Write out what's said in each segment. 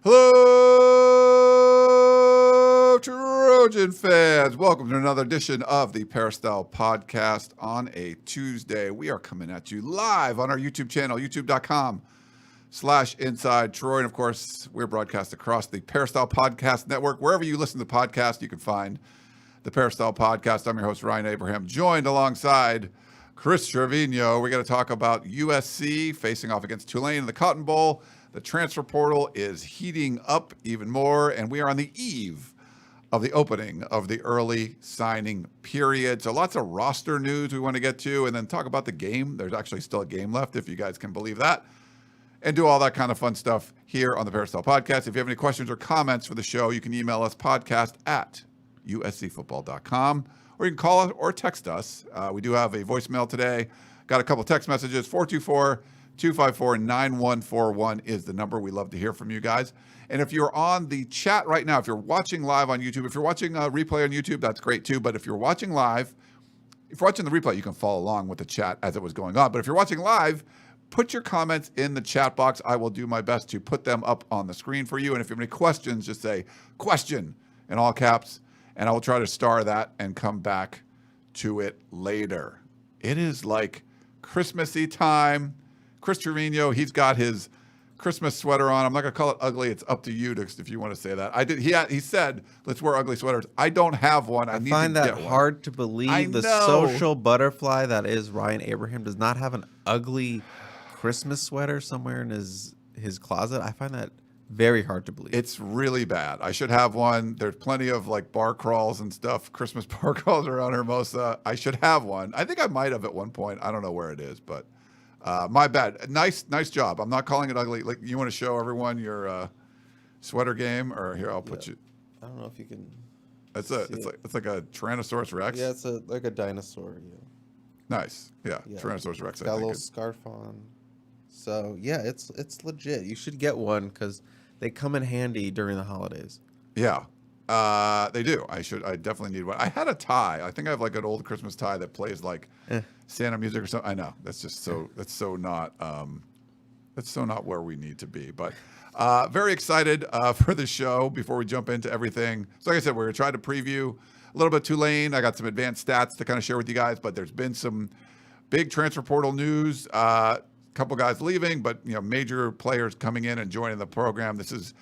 Hello, Trojan fans. Welcome to another edition of the Peristyle Podcast on a Tuesday. We are coming at you live on our YouTube channel, youtube.com/Inside Troy. And of course, we're broadcast across the Peristyle Podcast Network. Wherever you listen to podcasts, you can find the Peristyle Podcast. I'm your host, Ryan Abraham, joined alongside Chris Trevino. We're going to talk about USC facing off against Tulane in the Cotton Bowl. The transfer portal is heating up even more, and we are on the eve of the opening of the early signing period. So lots of roster news we want to get to, and then talk about the game. There's actually still a game left, if you guys can believe that, and do all that kind of fun stuff here on the Peristyle Podcast. If you have any questions or comments for the show, you can email us podcast@uscfootball.com, or you can call us or text us. We do have a voicemail today. Got a couple text messages. 424-254-9141 is the number. We love to hear from you guys. And if you're on the chat right now, if you're watching live on YouTube, if you're watching a replay on YouTube, that's great too. But if you're watching live, if you're watching the replay, you can follow along with the chat as it was going on. But if you're watching live, put your comments in the chat box. I will do my best to put them up on the screen for you. And if you have any questions, just say question in all caps, and I will try to star that and come back to it later. It is like Christmassy time. Chris Trevino, he's got his Christmas sweater on. I'm not going to call it ugly. It's up to you if you want to say that. I did. He said, let's wear ugly sweaters. I don't have one. I need find to that get hard one. to believe. I The know. social butterfly that is Ryan Abraham does not have an ugly Christmas sweater somewhere in his closet. I find that very hard to believe. It's really bad. I should have one. There's plenty of like bar crawls and stuff, Christmas bar crawls around Hermosa. I should have one. I think I might have at one point. I don't know where it is, but my bad. Nice job. I'm not calling it ugly. Like, you want to show everyone your sweater game, or here I'll put you. I don't know if you can. It's like a Tyrannosaurus Rex. Yeah, it's like a dinosaur. Yeah. Nice. Yeah. Tyrannosaurus Rex. It's got a little scarf on. So yeah, it's legit. You should get one because they come in handy during the holidays. Yeah. They do. I definitely need one. I had a tie. I think I have like an old Christmas tie that plays like Santa music or something. I know that's just that's so not where we need to be. But very excited for the show. Before we jump into everything, so like I said, we're gonna try to preview a little bit Tulane. I got some advanced stats to kind of share with you guys, but there's been some big transfer portal news. Couple guys leaving, but major players coming in and joining the program. This is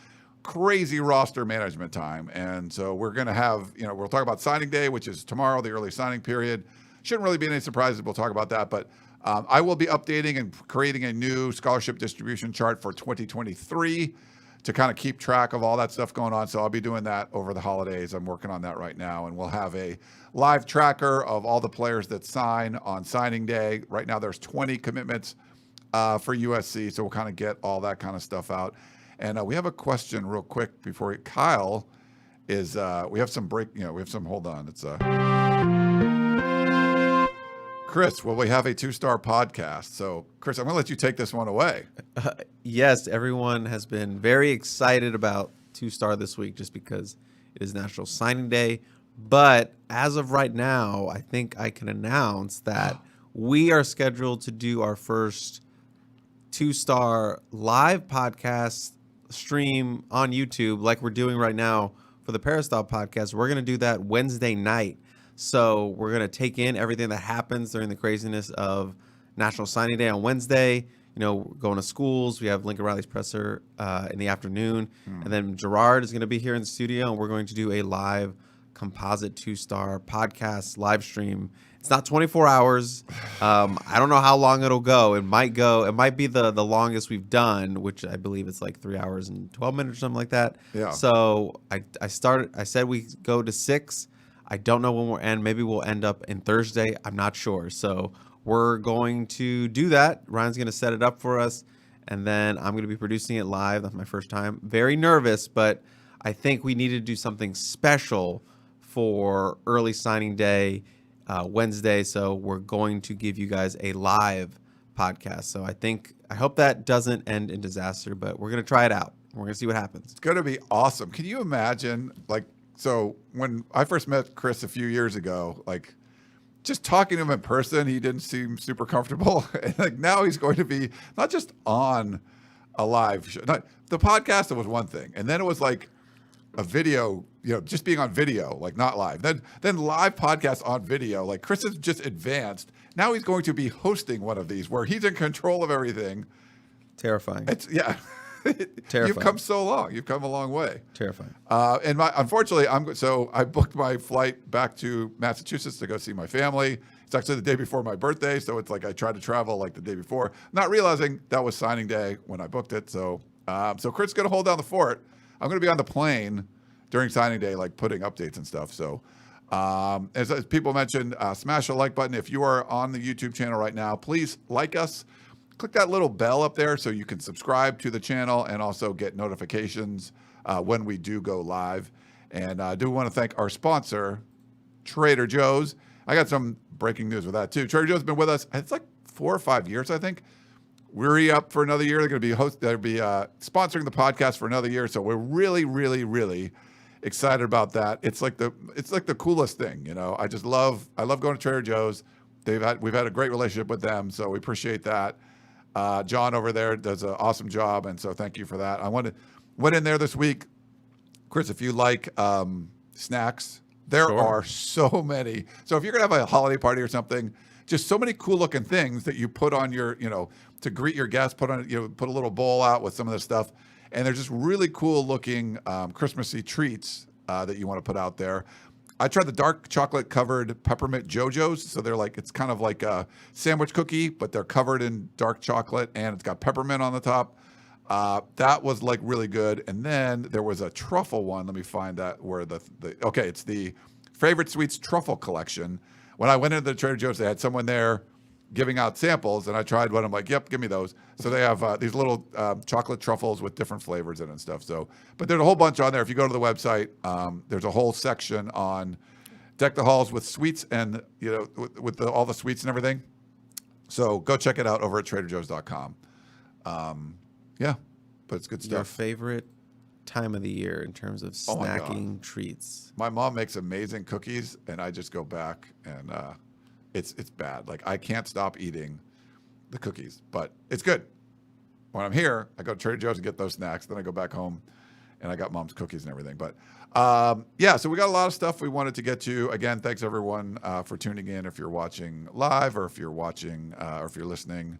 crazy roster management time, and so we're going to have, we'll talk about signing day, which is tomorrow, the early signing period. Shouldn't really be any surprises. We'll talk about that, but I will be updating and creating a new scholarship distribution chart for 2023 to kind of keep track of all that stuff going on. So I'll be doing that over the holidays. I'm working on that right now, and we'll have a live tracker of all the players that sign on signing day. Right now there's 20 commitments for USC, so we'll kind of get all that kind of stuff out. And we have a question real quick before Kyle is, we have some hold on. It's Chris, will we have a 2-star podcast? So Chris, I'm going to let you take this one away. Yes, everyone has been very excited about 2-star this week just because it is National Signing Day. But as of right now, I think I can announce that we are scheduled to do our first 2-star live podcast stream on YouTube like we're doing right now for the Peristyle Podcast. We're going to do that Wednesday night. So we're going to take in everything that happens during the craziness of National Signing Day on Wednesday. Going to schools. We have Lincoln Riley's presser in the afternoon. And then Gerard is going to be here in the studio, and we're going to do a live composite 2-star podcast live stream. It's not 24 hours. I don't know how long it'll go. It might be the longest we've done, which I believe it's like 3 hours and 12 minutes or something like that. Yeah. So I said we go to 6. I don't know when we'll end. Maybe we'll end up in Thursday. I'm not sure. So we're going to do that. Ryan's going to set it up for us, and then I'm going to be producing it live. That's my first time. Very nervous, but I think we need to do something special for early signing day, Wednesday. So we're going to give you guys a live podcast. So I hope that doesn't end in disaster, but we're going to try it out. We're going to see what happens. It's going to be awesome. Can you imagine, so when I first met Chris a few years ago, just talking to him in person, he didn't seem super comfortable. And now he's going to be not just on a live show. The podcast, it was one thing. And then it was like a video, just being on video, not live. Then live podcasts on video. Chris has just advanced. Now he's going to be hosting one of these where he's in control of everything. Terrifying. Yeah. Terrifying. You've come so long. You've come a long way. Terrifying. And unfortunately, I booked my flight back to Massachusetts to go see my family. It's actually the day before my birthday, so it's I tried to travel the day before, not realizing that was signing day when I booked it. So Chris is going to hold down the fort. I'm going to be on the plane during signing day, putting updates and stuff. So as people mentioned, smash the like button. If you are on the YouTube channel right now, please like us. Click that little bell up there so you can subscribe to the channel and also get notifications when we do go live. And I do want to thank our sponsor, Trader Joe's. I got some breaking news with that too. Trader Joe's been with us. It's 4 or 5 years, I think. We're up for another year. They're going to be sponsoring the podcast for another year. So we're really, really, really excited about that. It's like the coolest thing. I love going to Trader Joe's. We've had a great relationship with them, so we appreciate that. John over there does an awesome job, and so thank you for that. I went in there this week. Chris, if you like snacks, there are so many. So if you're going to have a holiday party or something, just so many cool looking things that you put on your, to greet your guests, put a little bowl out with some of this stuff. And they're just really cool looking Christmassy treats that you want to put out there. I tried the dark chocolate covered peppermint JoJo's. So they're it's kind of like a sandwich cookie, but they're covered in dark chocolate and it's got peppermint on the top. That was really good. And then there was a truffle one. Let me find that where it's the Favorite Sweets Truffle Collection. When I went into the Trader Joe's, they had someone there giving out samples, and I tried one. I'm like, yep, give me those. So they have these little chocolate truffles with different flavors in it and stuff. So, but there's a whole bunch on there. If you go to the website, there's a whole section on Deck the Halls with sweets and, with all the sweets and everything. So go check it out over at TraderJoe's.com. Yeah, but it's good stuff. Your favorite time of the year in terms of snacking treats? My mom makes amazing cookies, and I just go back and it's bad. I can't stop eating the cookies, but it's good. When I'm here, I go to Trader Joe's and get those snacks. Then I go back home, and I got mom's cookies and everything. But so we got a lot of stuff we wanted to get to. Again, thanks everyone for tuning in. If you're watching live, or if you're watching, or if you're listening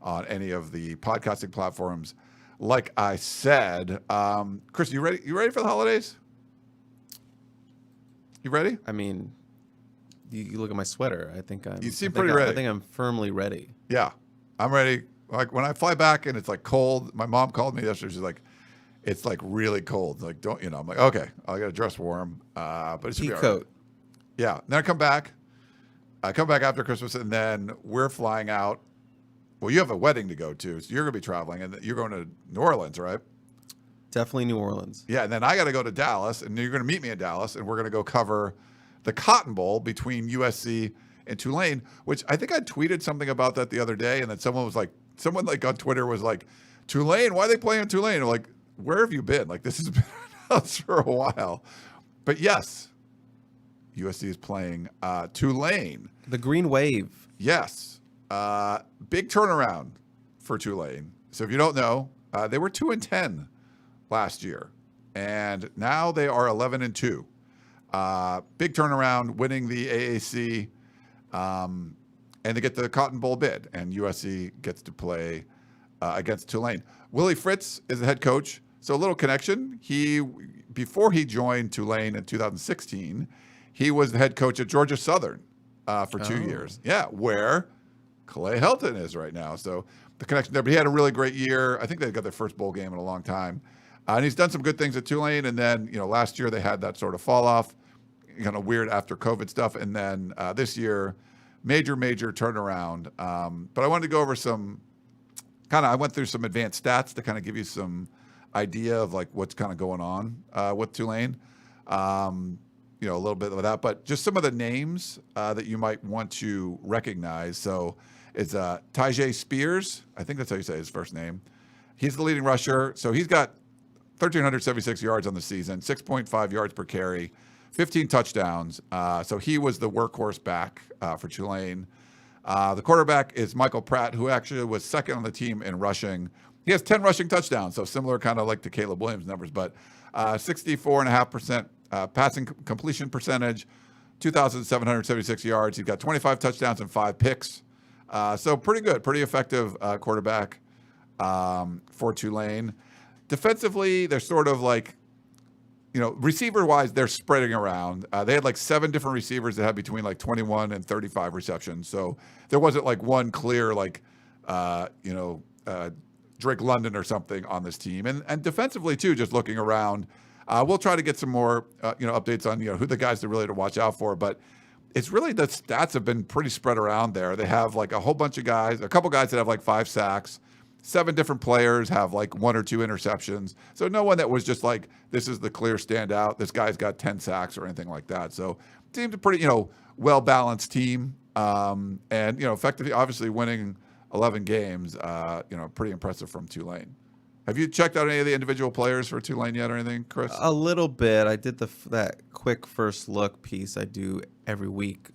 on any of the podcasting platforms. Like I said, Chris, you ready? You ready for the holidays? You ready? I mean, you look at my sweater. You seem pretty ready. I think I'm firmly ready. Yeah, I'm ready. When I fly back and it's cold, my mom called me yesterday. She's like, it's really cold. Don't I'm like, okay, I got to dress warm. But it should be all right. Coat. Yeah. Then I come back after Christmas, and then we're flying out. Well, you have a wedding to go to, so you're going to be traveling, and you're going to New Orleans, right? Definitely New Orleans. Yeah, and then I got to go to Dallas, and you're going to meet me in Dallas, and we're going to go cover the Cotton Bowl between USC and Tulane, which I think I tweeted something about that the other day, and then someone on Twitter was like, Tulane, why are they playing Tulane? I'm like, where have you been? This has been announced for a while. But yes, USC is playing Tulane. The Green Wave. Yes. Big turnaround for Tulane. So if you don't know, they were 2-10 last year, and now they are 11-2. Big turnaround, winning the AAC, and they get the Cotton Bowl bid, and USC gets to play against Tulane. Willie Fritz is the head coach, so a little connection. Before he joined Tulane in 2016, he was the head coach at Georgia Southern for 2 years. Yeah, where Clay Helton is right now. So the connection there. But he had a really great year. I think they got their first bowl game in a long time. And he's done some good things at Tulane. And then, last year they had that sort of fall off, kind of weird after COVID stuff. And then this year, major turnaround. But I wanted to go over I went through some advanced stats to kind of give you some idea of like what's kind of going on with Tulane. A little bit of that, but just some of the names that you might want to recognize. So it's Tyjae Spears. I think that's how you say his first name. He's the leading rusher. So he's got 1,376 yards on the season, 6.5 yards per carry, 15 touchdowns. So he was the workhorse back for Tulane. The quarterback is Michael Pratt, who actually was second on the team in rushing. He has 10 rushing touchdowns, so similar kind of like to Caleb Williams' numbers, but 64.5% passing completion percentage, 2,776 yards. He's got 25 touchdowns and 5 picks. So pretty good, pretty effective quarterback for Tulane. Defensively, they're sort of like, receiver-wise, they're spreading around. They had like 7 different receivers that had between like 21 and 35 receptions. So there wasn't like one clear Drake London or something on this team. And defensively, too, just looking around, we'll try to get some more, updates on, who the guys are really to watch out for. But it's really the stats have been pretty spread around there. They have like a whole bunch of guys, a couple guys that have like 5 sacks. 7 different players have like 1 or 2 interceptions. So no one that was just like, this is the clear standout. This guy's got 10 sacks or anything like that. So team's a pretty, well-balanced team. And, effectively, obviously winning 11 games, pretty impressive from Tulane. Have you checked out any of the individual players for Tulane yet or anything, Chris? A little bit. I did that quick first look piece I do every week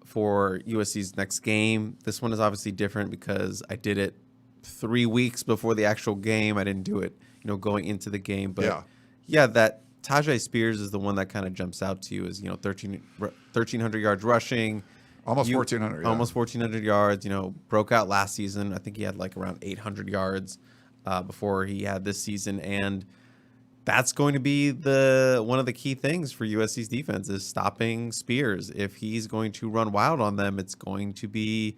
for USC's next game. This one is obviously different because I did it 3 weeks before the actual game. I didn't do it, going into the game. But yeah, that Tyjae Spears is the one that kind of jumps out to you as, 1,300 yards rushing. Almost 1,400. Yeah. Almost 1,400 yards, broke out last season. I think he had like around 800 yards before he had this season. And that's going to be one of the key things for USC's defense is stopping Spears. If he's going to run wild on them, it's going to be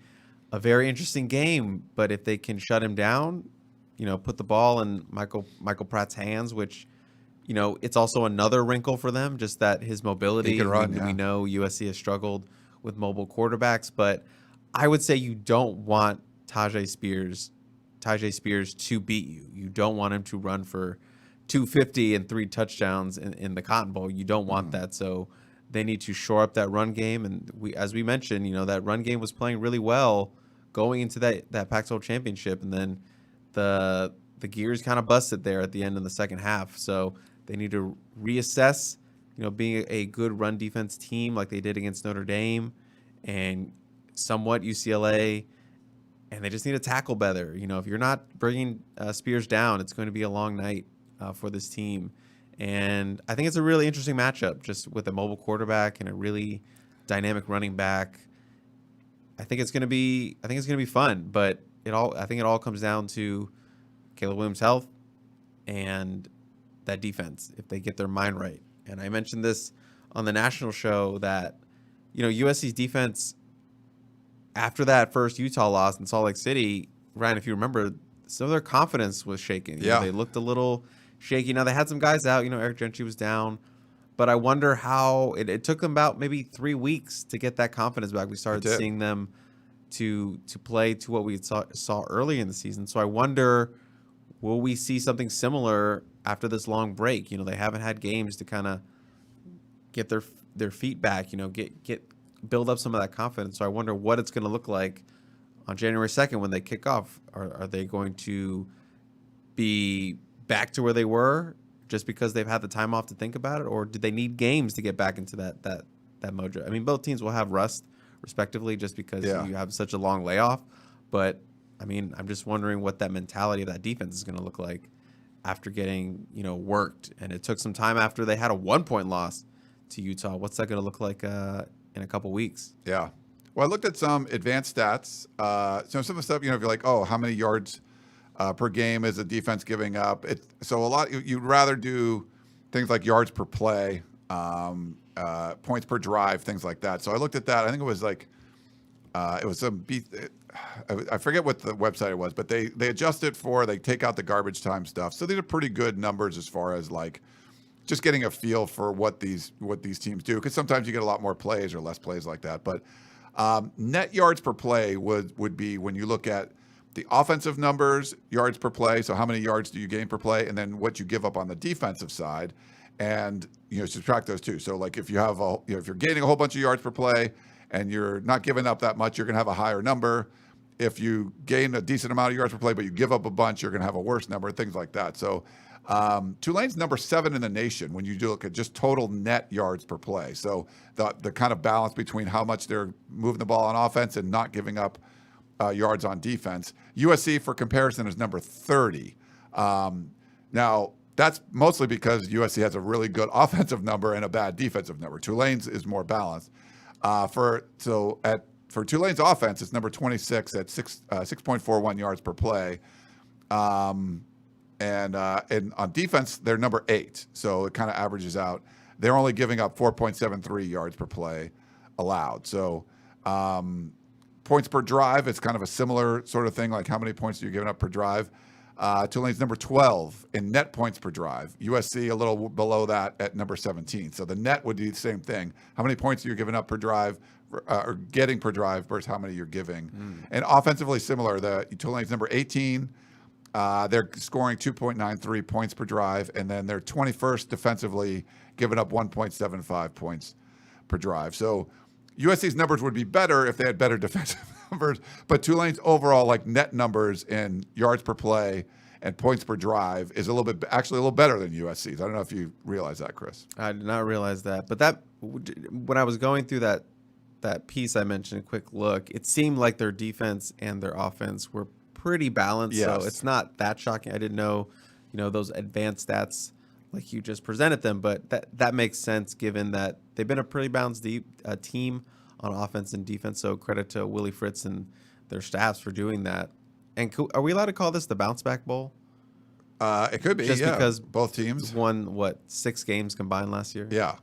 a very interesting game, but if they can shut him down, put the ball in Michael Pratt's hands, which, it's also another wrinkle for them, just that his mobility. He can run, we know USC has struggled with mobile quarterbacks, but I would say you don't want Tyjae Spears to beat you. You don't want him to run for 250 and 3 touchdowns in the Cotton Bowl. You don't want that. So they need to shore up that run game. And as we mentioned, that run game was playing really well going into that Pac-12 championship, and then the gears kind of busted there at the end of the second half. So they need to reassess, being a good run defense team like they did against Notre Dame and somewhat UCLA, and they just need to tackle better. If you're not bringing Spears down, it's going to be a long night for this team. And I think it's a really interesting matchup, just with a mobile quarterback and a really dynamic running back. I think it's going to be fun, but I think it all comes down to Caleb Williams' health and that defense, if they get their mind right. And I mentioned this on the national show that, USC's defense, after that first Utah loss in Salt Lake City, Ryan, if you remember, some of their confidence was shaken. They looked a little shaky. Now, they had some guys out. Eric Gentry was down. But I wonder how it took them about maybe 3 weeks to get that confidence back. We started seeing them to play to what we saw early in the season. So I wonder, will we see something similar after this long break? They haven't had games to kind of get their feet back, build up some of that confidence. So I wonder what it's going to look like on January 2nd when they kick off. Are they going to be back to where they were just because they've had the time off to think about it, or do they need games to get back into that mojo? I mean, both teams will have rust respectively just because you have such a long layoff. But I mean, I'm just wondering what that mentality of that defense is going to look like after getting, worked. And it took some time after they had a 1-point loss to Utah. What's that going to look like in a couple weeks? Yeah. Well, I looked at some advanced stats. Some of the stuff, if you're like, oh, how many yards per game is the defense giving up? So a lot, you'd rather do things like yards per play, points per drive, things like that. So I looked at that. I think it was like it was some I forget what the website it was, but they adjust it they take out the garbage time stuff. So these are pretty good numbers as far as like just getting a feel for what these teams do, because sometimes you get a lot more plays or less plays like that. But net yards per play would be when you look at the offensive numbers, yards per play. So how many yards do you gain per play, and then what you give up on the defensive side, and subtract those two. So like if you have if you're gaining a whole bunch of yards per play and you're not giving up that much, you're going to have a higher number. If you gain a decent amount of yards per play but you give up a bunch, you're going to have a worse number. Things like that. So Tulane's number 7 in the nation when you do look at just total net yards per play. So the kind of balance between how much they're moving the ball on offense and not giving up yards on defense. USC, for comparison, is number 30. Now, that's mostly because USC has a really good offensive number and a bad defensive number. Tulane's is more balanced. For Tulane's offense, it's number 26 at 6.41 yards per play. And on defense, they're number 8. So it kind of averages out. They're only giving up 4.73 yards per play allowed. So points per drive, it's kind of a similar sort of thing, like how many points are you giving up per drive. Tulane's number 12 in net points per drive. USC a little below that at number 17. So the net would be the same thing. How many points are you giving up per drive or getting per drive versus how many you're giving. And offensively similar. Tulane's number 18. They're scoring 2.93 points per drive, and then they're 21st defensively, giving up 1.75 points per drive. So USC's numbers would be better if they had better defensive numbers, but Tulane's overall net numbers in yards per play and points per drive is actually a little better than USC's. I don't know if you realize that, Chris. I did not realize that, but when I was going through that piece I mentioned, a quick look, it seemed like their defense and their offense were pretty balanced. Yes. So it's not that shocking. I didn't know, those advanced stats like you just presented them, but that makes sense given that they've been a pretty balanced team on offense and defense. So credit to Willie Fritz and their staffs for doing that. And are we allowed to call this the Bounce Back Bowl? It could be, just because both teams won 6 games combined last year. Yeah,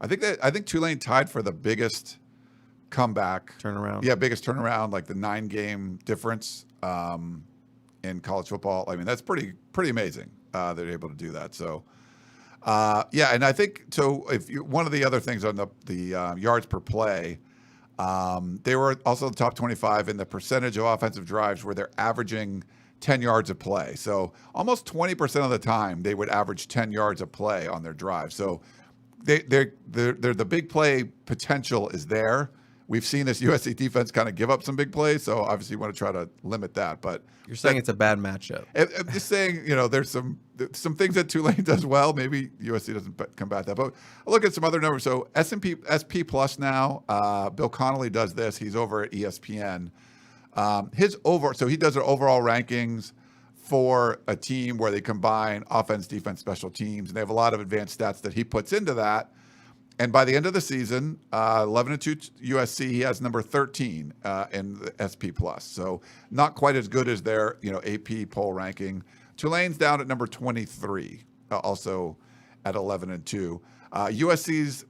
I think Tulane tied for the biggest comeback turnaround. Yeah, biggest turnaround, like the 9-game difference in college football. I mean, that's pretty amazing. They're able to do that. So, and I think so. One of the other things on the yards per play, they were also the top 25 in the percentage of offensive drives where they're averaging 10 yards a play. So almost 20% of the time they would average 10 yards a play on their drive. So they're the big play potential is there. We've seen this USC defense kind of give up some big plays, so obviously you want to try to limit that. But you're saying it's a bad matchup. I'm just saying, there's some things that Tulane does well. Maybe USC doesn't combat that. But I'll look at some other numbers. So SP Plus now, Bill Connolly does this. He's over at ESPN. So he does their overall rankings for a team where they combine offense, defense, special teams, and they have a lot of advanced stats that he puts into that. And by the end of the season, 11-2 USC, he has number 13 in the SP Plus. So not quite as good as their AP poll ranking. Tulane's down at number 23, also at 11-2. USC's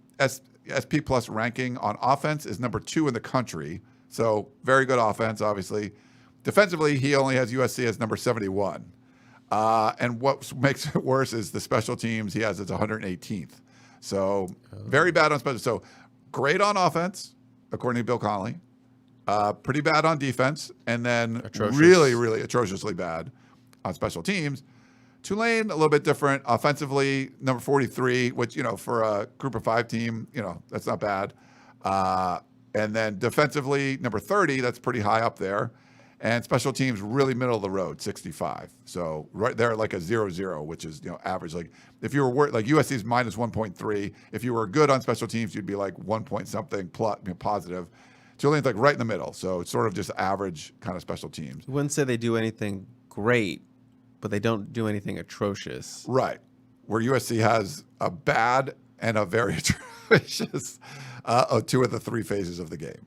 SP Plus ranking on offense is number 2 in the country. So very good offense, obviously. Defensively, he only has USC as number 71. And what makes it worse is the special teams he has as 118th. So very bad on special. So great on offense, according to Bill Connolly. Pretty bad on defense, and then really, really atrociously bad on special teams. Tulane a little bit different offensively, number 43, which for a Group of 5 team, that's not bad. And then defensively, number 30, that's pretty high up there. And special teams really middle of the road, 65. So right there, like a 0-0, which is average. Like if you were like USC's minus 1.3, if you were good on special teams, you'd be like 1 point something plus, positive. Tulane's like right in the middle, so it's sort of just average kind of special teams. You wouldn't say they do anything great, but they don't do anything atrocious. Right, where USC has a bad and a very atrocious 2 of the 3 phases of the game.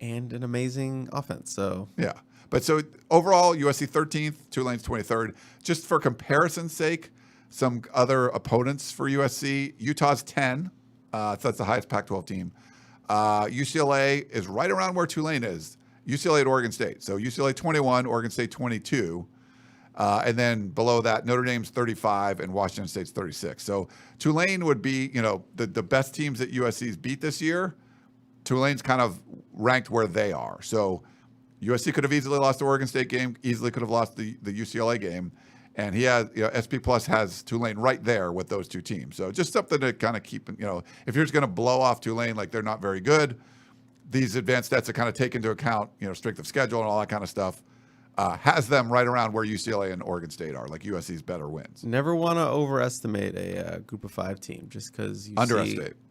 And an amazing offense. So yeah, but so overall, USC 13th, Tulane's 23rd. Just for comparison's sake, some other opponents for USC: Utah's 10, So that's the highest Pac-12 team. UCLA is right around where Tulane is. UCLA at Oregon State. So UCLA 21, Oregon State 22. And then below that, Notre Dame's 35 and Washington State's 36. So Tulane would be, the best teams that USC's beat this year. Tulane's kind of ranked where they are. So USC could have easily lost the Oregon State game, easily could have lost the UCLA game. And he has, SP Plus has Tulane right there with those two teams. So just something to kind of keep, if you're just going to blow off Tulane like they're not very good, these advanced stats that kind of take into account, strength of schedule and all that kind of stuff, has them right around where UCLA and Oregon State are, like USC's better wins. Never want to overestimate a group of 5 team just because you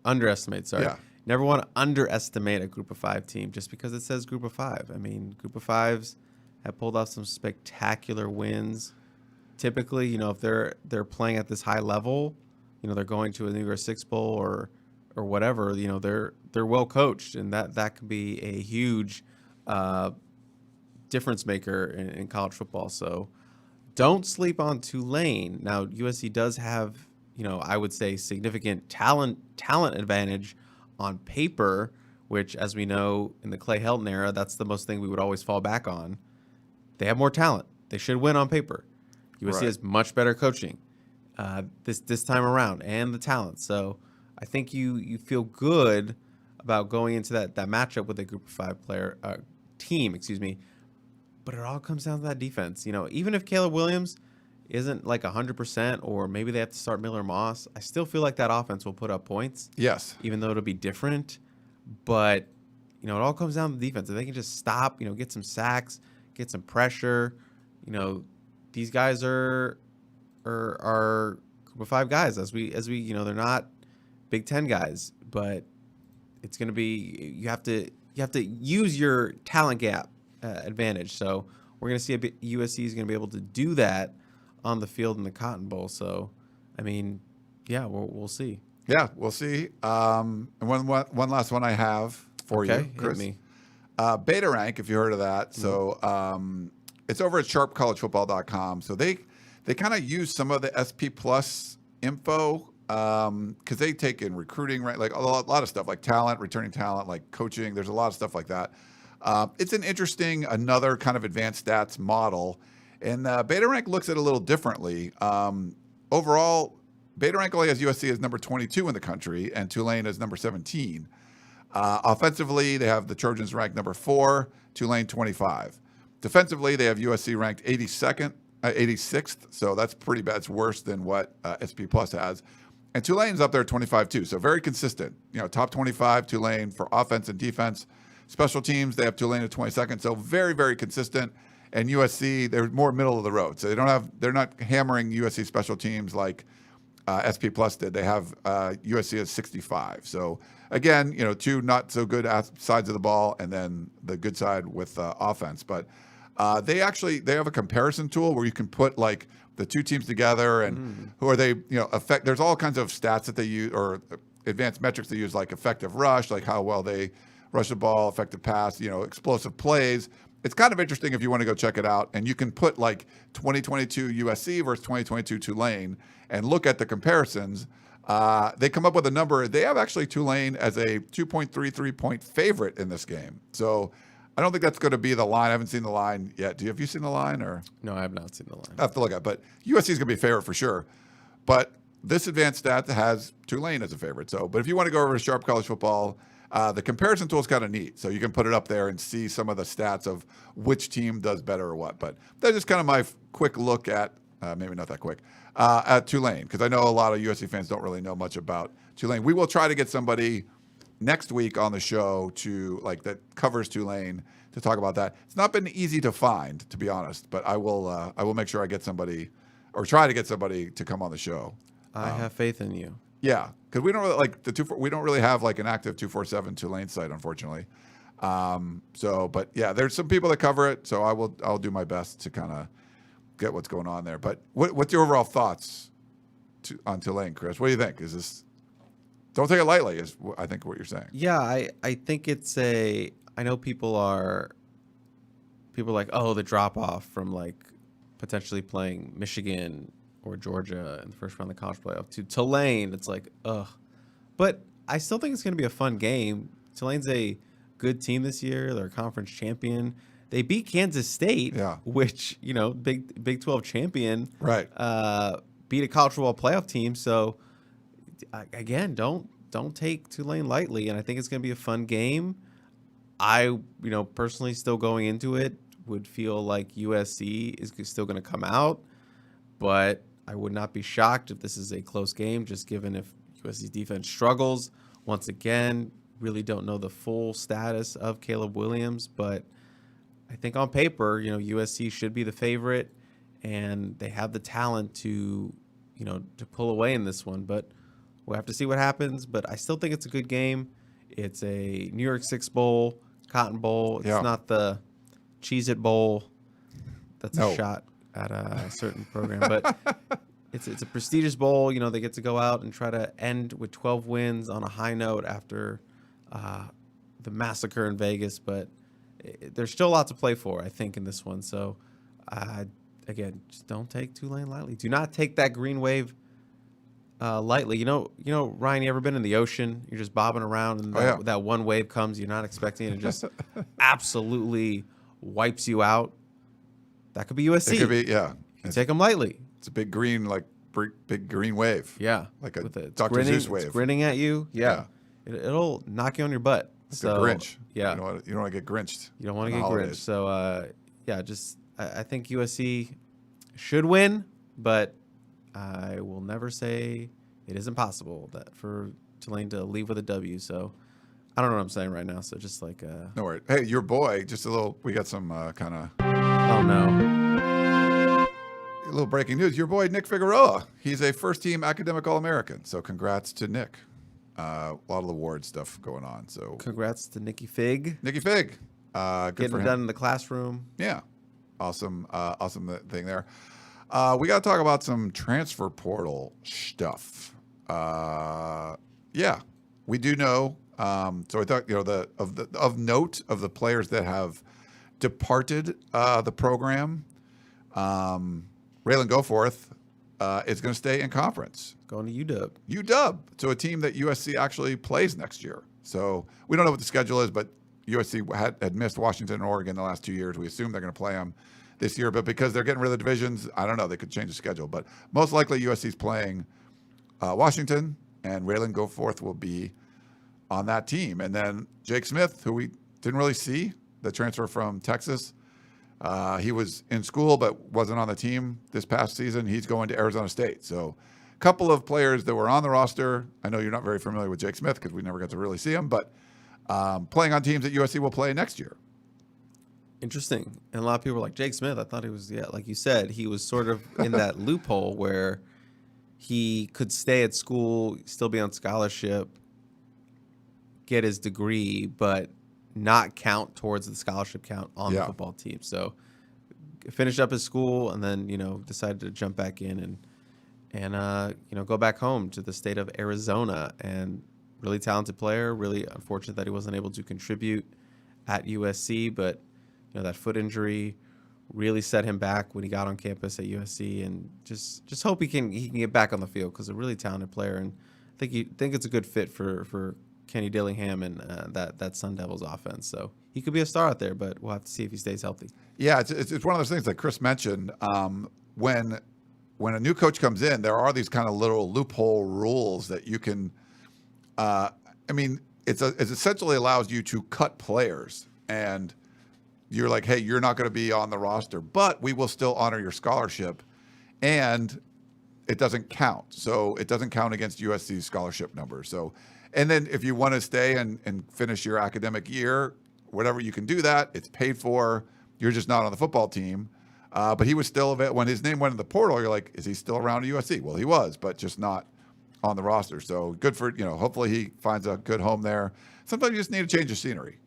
underestimate. Sorry. Yeah. Never want to underestimate a group of 5 team just because it says group of 5. I mean, group of 5s have pulled off some spectacular wins. Typically, if they're playing at this high level, they're going to a New Year's Six Bowl or whatever. They're well coached, and that can be a huge difference maker in college football. So don't sleep on Tulane. Now USC does have I would say significant talent advantage on paper, which, as we know, in the Clay Helton era, that's the most thing we would always fall back on. They have more talent. They should win on paper. USC has much better coaching this time around and the talent. So I think you feel good about going into that matchup with a group of 5 player team, But it all comes down to that defense. Even if Caleb Williams isn't like 100%, or maybe they have to start Miller Moss, I still feel like that offense will put up points. Yes. Even though it'll be different. But, it all comes down to the defense. If they can just stop, get some sacks, get some pressure, these guys are group of 5 guys as we they're not Big Ten guys, but it's going to be you have to use your talent gap advantage. So we're going to see USC is going to be able to do that on the field in the Cotton Bowl. So we'll see. Yeah, we'll see. And one last one I have for you, Chris. Hit me. Beta Rank, if you heard of that. So it's over at sharpcollegefootball.com. So they kind of use some of the SP Plus info because they take in recruiting, right? Like a lot of stuff, like talent, returning talent, like coaching. There's a lot of stuff like that. It's an interesting, another kind of advanced stats model. And Beta Rank looks at it a little differently. Overall, Beta Rank only has USC as number 22 in the country and Tulane as number 17. Offensively, they have the Trojans ranked number 4, Tulane 25. Defensively, they have USC ranked 86th, so that's pretty bad. It's worse than what SP Plus has. And Tulane's up there at 25 too, so very consistent. Top 25 Tulane for offense and defense. Special teams, they have Tulane at 22nd, so very, very consistent. And USC, they're more middle of the road, so they're not hammering USC special teams like SP Plus did. They have USC at 65. So again, 2 not so good sides of the ball, and then the good side with offense. But they have a comparison tool where you can put like the 2 teams together and who are they, there's all kinds of stats that they use or advanced metrics they use, like effective rush, like how well they rush the ball, effective pass, explosive plays. It's kind of interesting if you want to go check it out. And you can put like 2022 USC versus 2022 Tulane and look at the comparisons. They come up with a number. They have actually Tulane as a 2.33 point favorite in this game. So I don't think that's going to be the line. I haven't seen the line yet. Have you seen the line? Or No, I have not seen the line. I have to look at it. But USC is going to be a favorite for sure. But this advanced stat has Tulane as a favorite. But if you want to go over to Sharp College Football, the comparison tool is kind of neat. So you can put it up there and see some of the stats of which team does better or what. But that's just kind of my quick look at, maybe not that quick, at Tulane. Because I know a lot of USC fans don't really know much about Tulane. We will try to get somebody next week on the show that covers Tulane to talk about that. It's not been easy to find, to be honest. But I will make sure I get somebody or try to get somebody to come on the show. I have faith in you. Yeah, because we don't really we don't really have like an active 247 Tulane site, unfortunately. But yeah, there's some people that cover it, so I'll do my best to kind of get what's going on there. But what's your overall thoughts on Tulane, Chris? What do you think? Is this? Don't take it lightly, is I think what you're saying. Yeah, I think it's I know people are like, oh, the drop off from like potentially playing Michigan or Georgia in the first round of the college playoff to Tulane. It's like, ugh. But I still think it's going to be a fun game. Tulane's a good team this year. They're a conference champion. They beat Kansas State, which, Big 12 champion. Right. Beat a college football playoff team. So, again, don't take Tulane lightly. And I think it's going to be a fun game. I, personally still going into it would feel like USC is still going to come out. But I would not be shocked if this is a close game, just given if USC's defense struggles. Once again, really don't know the full status of Caleb Williams, but I think on paper, USC should be the favorite, and they have the talent to pull away in this one. But we'll have to see what happens. But I still think it's a good game. It's a New York Six Bowl, Cotton Bowl. It's not the Cheez-It Bowl. That's a shot at a certain program, but it's a prestigious bowl. They get to go out and try to end with 12 wins on a high note after the massacre in Vegas, but there's still a lot to play for, I think, in this one. So, again, just don't take Tulane lightly. Do not take that Green Wave lightly. Ryan, you ever been in the ocean? You're just bobbing around, and that one wave comes. You're not expecting it, and just absolutely wipes you out. That could be USC. It could be, You take them lightly. It's a big green, big green wave. Yeah. Like a Dr. Seuss wave. It's grinning at you. Yeah. It'll knock you on your butt. Like the Grinch. Yeah. You don't want to get Grinched. You don't want to get Grinched. So, I think USC should win, but I will never say it isn't possible that for Tulane to leave with a W. So, I don't know what I'm saying right now. So, just like... No worries. Hey, your boy, just a little... We got some kind of... Oh, no. A little breaking news. Your boy, Nick Figueroa. He's a first-team academic All-American. So, congrats to Nick. A lot of award stuff going on. So congrats to Nicky Fig. Good Getting for him. done in the classroom. Yeah. Awesome thing there. We got to talk about some transfer portal stuff. We do know. So I thought, of note of the players that have departed the program, Raylan Goforth is going to stay in conference. Going to UW. UW. So a team that USC actually plays next year. So we don't know what the schedule is, but USC had missed Washington and Oregon the last 2 years. We assume they're going to play them this year, but because they're getting rid of the divisions, I don't know. They could change the schedule, but most likely USC's playing Washington, and Raylan Goforth will be on that team. And then Jake Smith, who we didn't really see, the transfer from Texas. He was in school but wasn't on the team this past season. He's going to Arizona State. So a couple of players that were on the roster. I know you're not very familiar with Jake Smith because we never got to really see him, but playing on teams that USC will play next year. Interesting. And a lot of people were like, Jake Smith, I thought he was, like you said, he was sort of in that loophole where he could stay at school, still be on scholarship, get his degree, but not count towards the scholarship count on the football team. So finished up his school and then, decided to jump back in and go back home to the state of Arizona. And really talented player, really unfortunate that he wasn't able to contribute at USC, but that foot injury really set him back when he got on campus at USC, and just hope he can get back on the field because a really talented player, and I think it's a good fit for Kenny Dillingham and that Sun Devils offense. So he could be a star out there, but we'll have to see if he stays healthy. Yeah, it's one of those things like Chris mentioned. When a new coach comes in, there are these kind of little loophole rules that you can. It essentially allows you to cut players, and you're like, hey, you're not going to be on the roster, but we will still honor your scholarship, and it doesn't count. So it doesn't count against USC's scholarship numbers. So, and then if you want to stay and finish your academic year, whatever, you can do that. It's paid for. You're just not on the football team. But he was still when his name went in the portal. You're like, is he still around at USC? Well, he was, but just not on the roster. So good for hopefully he finds a good home there. Sometimes you just need a change of scenery.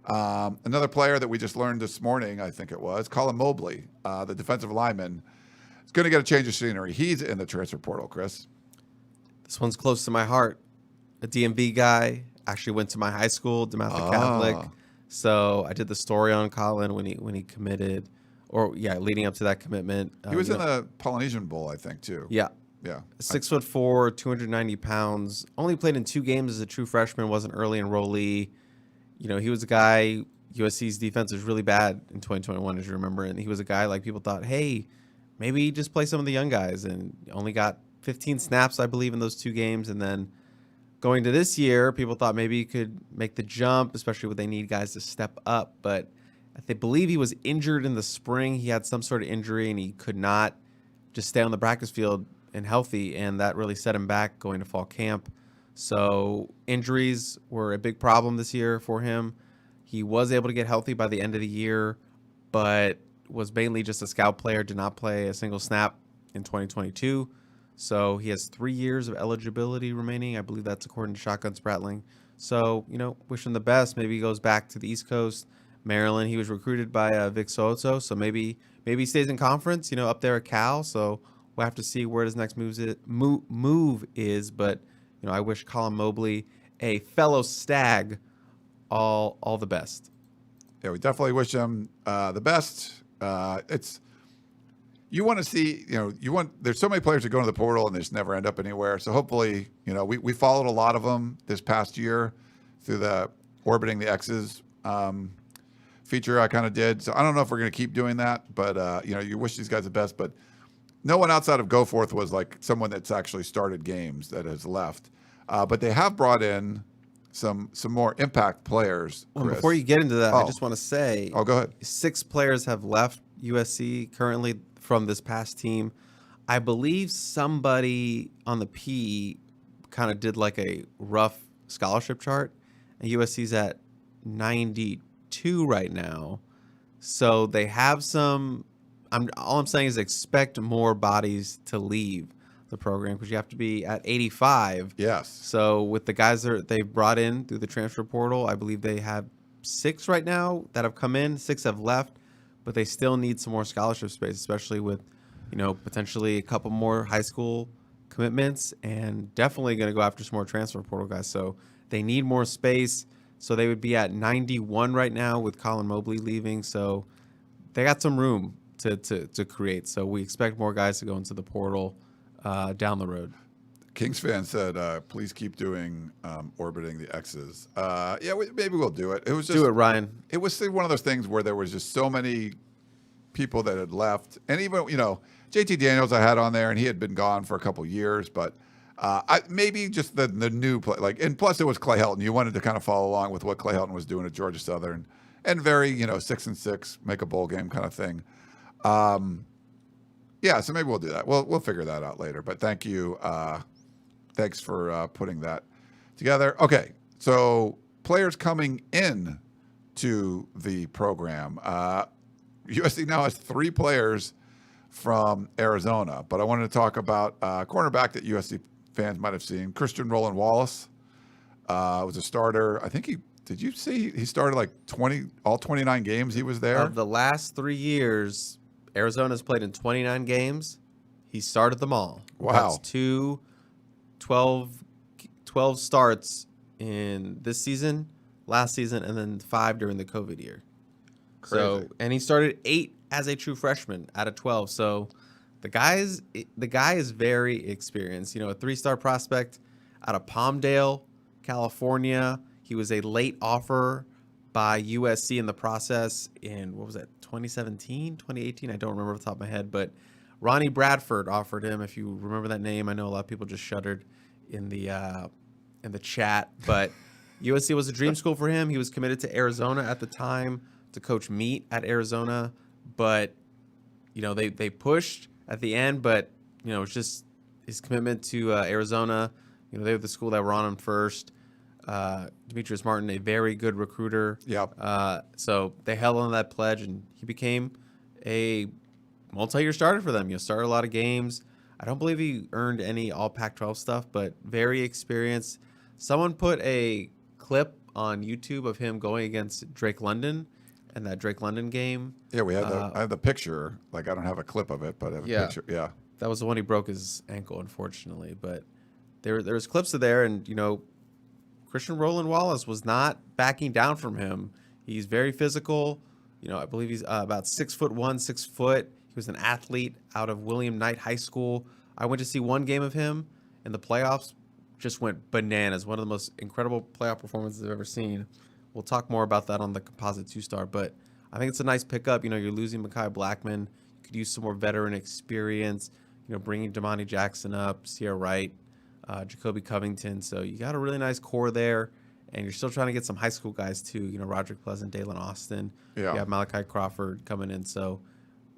Another player that we just learned this morning, I think it was, Colin Mobley, the defensive lineman, is going to get a change of scenery. He's in the transfer portal, Chris. This one's close to my heart. A DMV guy, actually went to my high school, DeMatha Catholic. So I did the story on Colin when he committed, leading up to that commitment. He was in the Polynesian Bowl, I think, too. Yeah. Yeah. 6'4", 290 pounds. Only played in 2 games as a true freshman. Wasn't early enrollee. He was a guy. USC's defense was really bad in 2021, as you remember, and he was a guy like people thought, hey, maybe just play some of the young guys, and only got 15 snaps, I believe, in those 2 games, and then going to this year, people thought maybe he could make the jump, especially when they need guys to step up. But they believe he was injured in the spring. He had some sort of injury, and he could not just stay on the practice field and healthy, and that really set him back going to fall camp. So injuries were a big problem this year for him. He was able to get healthy by the end of the year, but was mainly just a scout player, did not play a single snap in 2022. So he has 3 years of eligibility remaining. I believe that's according to Shotgun Spratling. So, wish him the best. Maybe he goes back to the East Coast, Maryland. He was recruited by Vic Soto, so maybe he stays in conference, up there at Cal. So we'll have to see where his next move is. But, I wish Colin Mobley, a fellow Stag, all the best. Yeah, we definitely wish him the best. You want to see, there's so many players that go into the portal and they just never end up anywhere. So hopefully, we followed a lot of them this past year through the Orbiting the X's feature I kind of did. So I don't know if we're going to keep doing that, but, you wish these guys the best. But no one outside of Goforth was like someone that's actually started games that has left. But they have brought in some more impact players. Well, before you get into that, I just want to say, go ahead. 6 players have left USC currently from this past team. I believe somebody on the P kind of did like a rough scholarship chart, and USC's at 92 right now. So they have some. All I'm saying is expect more bodies to leave the program because you have to be at 85. Yes. So with the guys that they've brought in through the transfer portal, I believe they have 6 right now that have come in. 6 have left, but they still need some more scholarship space, especially with, potentially a couple more high school commitments and definitely going to go after some more transfer portal guys. So they need more space. So they would be at 91 right now with Colin Mobley leaving. So they got some room to create. So we expect more guys to go into the portal down the road. Kings fan said, please keep doing Orbiting the X's. Maybe we'll do it. It was just do it, Ryan. It was one of those things where there was just so many people that had left. And even, JT Daniels I had on there, and he had been gone for a couple years. But maybe just the new play. And plus it was Clay Helton. You wanted to kind of follow along with what Clay Helton was doing at Georgia Southern. And very, 6-6, make a bowl game kind of thing. So maybe we'll do that. We'll figure that out later. But thank you. Thanks for putting that together. Okay, so players coming in to the program. USC now has 3 players from Arizona, but I wanted to talk about cornerback that USC fans might have seen. Christian Roland Wallace was a starter. I think did you see he started like all 29 games he was there? Of the last 3 years, Arizona's played in 29 games. He started them all. Wow. That's 12 starts in this season, last season, and then 5 during the COVID year. Crazy. And he started 8 as a true freshman out of 12. So the guy is very experienced. A 3-star prospect out of Palmdale, California. He was a late offer by USC in the process in, 2017, 2018? I don't remember off the top of my head, but Ronnie Bradford offered him. If you remember that name, I know a lot of people just shuddered in the chat, but USC was a dream school for him. He was committed to Arizona at the time to coach meet at Arizona, but they pushed at the end, but it's just his commitment to Arizona. They were the school that were on him first. Demetrius Martin, a very good recruiter. Yep. So they held on that pledge, and he became a multi-year starter for them. Started a lot of games. I don't believe he earned any all Pac-12 stuff, but very experienced. Someone put a clip on YouTube of him going against Drake London and that Drake London game. Yeah, we had I have the picture. I don't have a clip of it, but I have a picture. Yeah. That was the one he broke his ankle, unfortunately. But there's clips of there, and, Christian Roland Wallace was not backing down from him. He's very physical. I believe he's about 6'1", 6 foot. He was an athlete out of William Knight High School. I went to see one game of him in the playoffs, just went bananas. One of the most incredible playoff performances I've ever seen. We'll talk more about that on the composite 2-star, but I think it's a nice pickup. You're losing Mekhi Blackman. You could use some more veteran experience, bringing Damani Jackson up, Sierra Wright, Jacoby Covington. So you got a really nice core there, and you're still trying to get some high school guys too. Roderick Pleasant, Dalen Austin. Yeah. You have Malachi Crawford coming in. So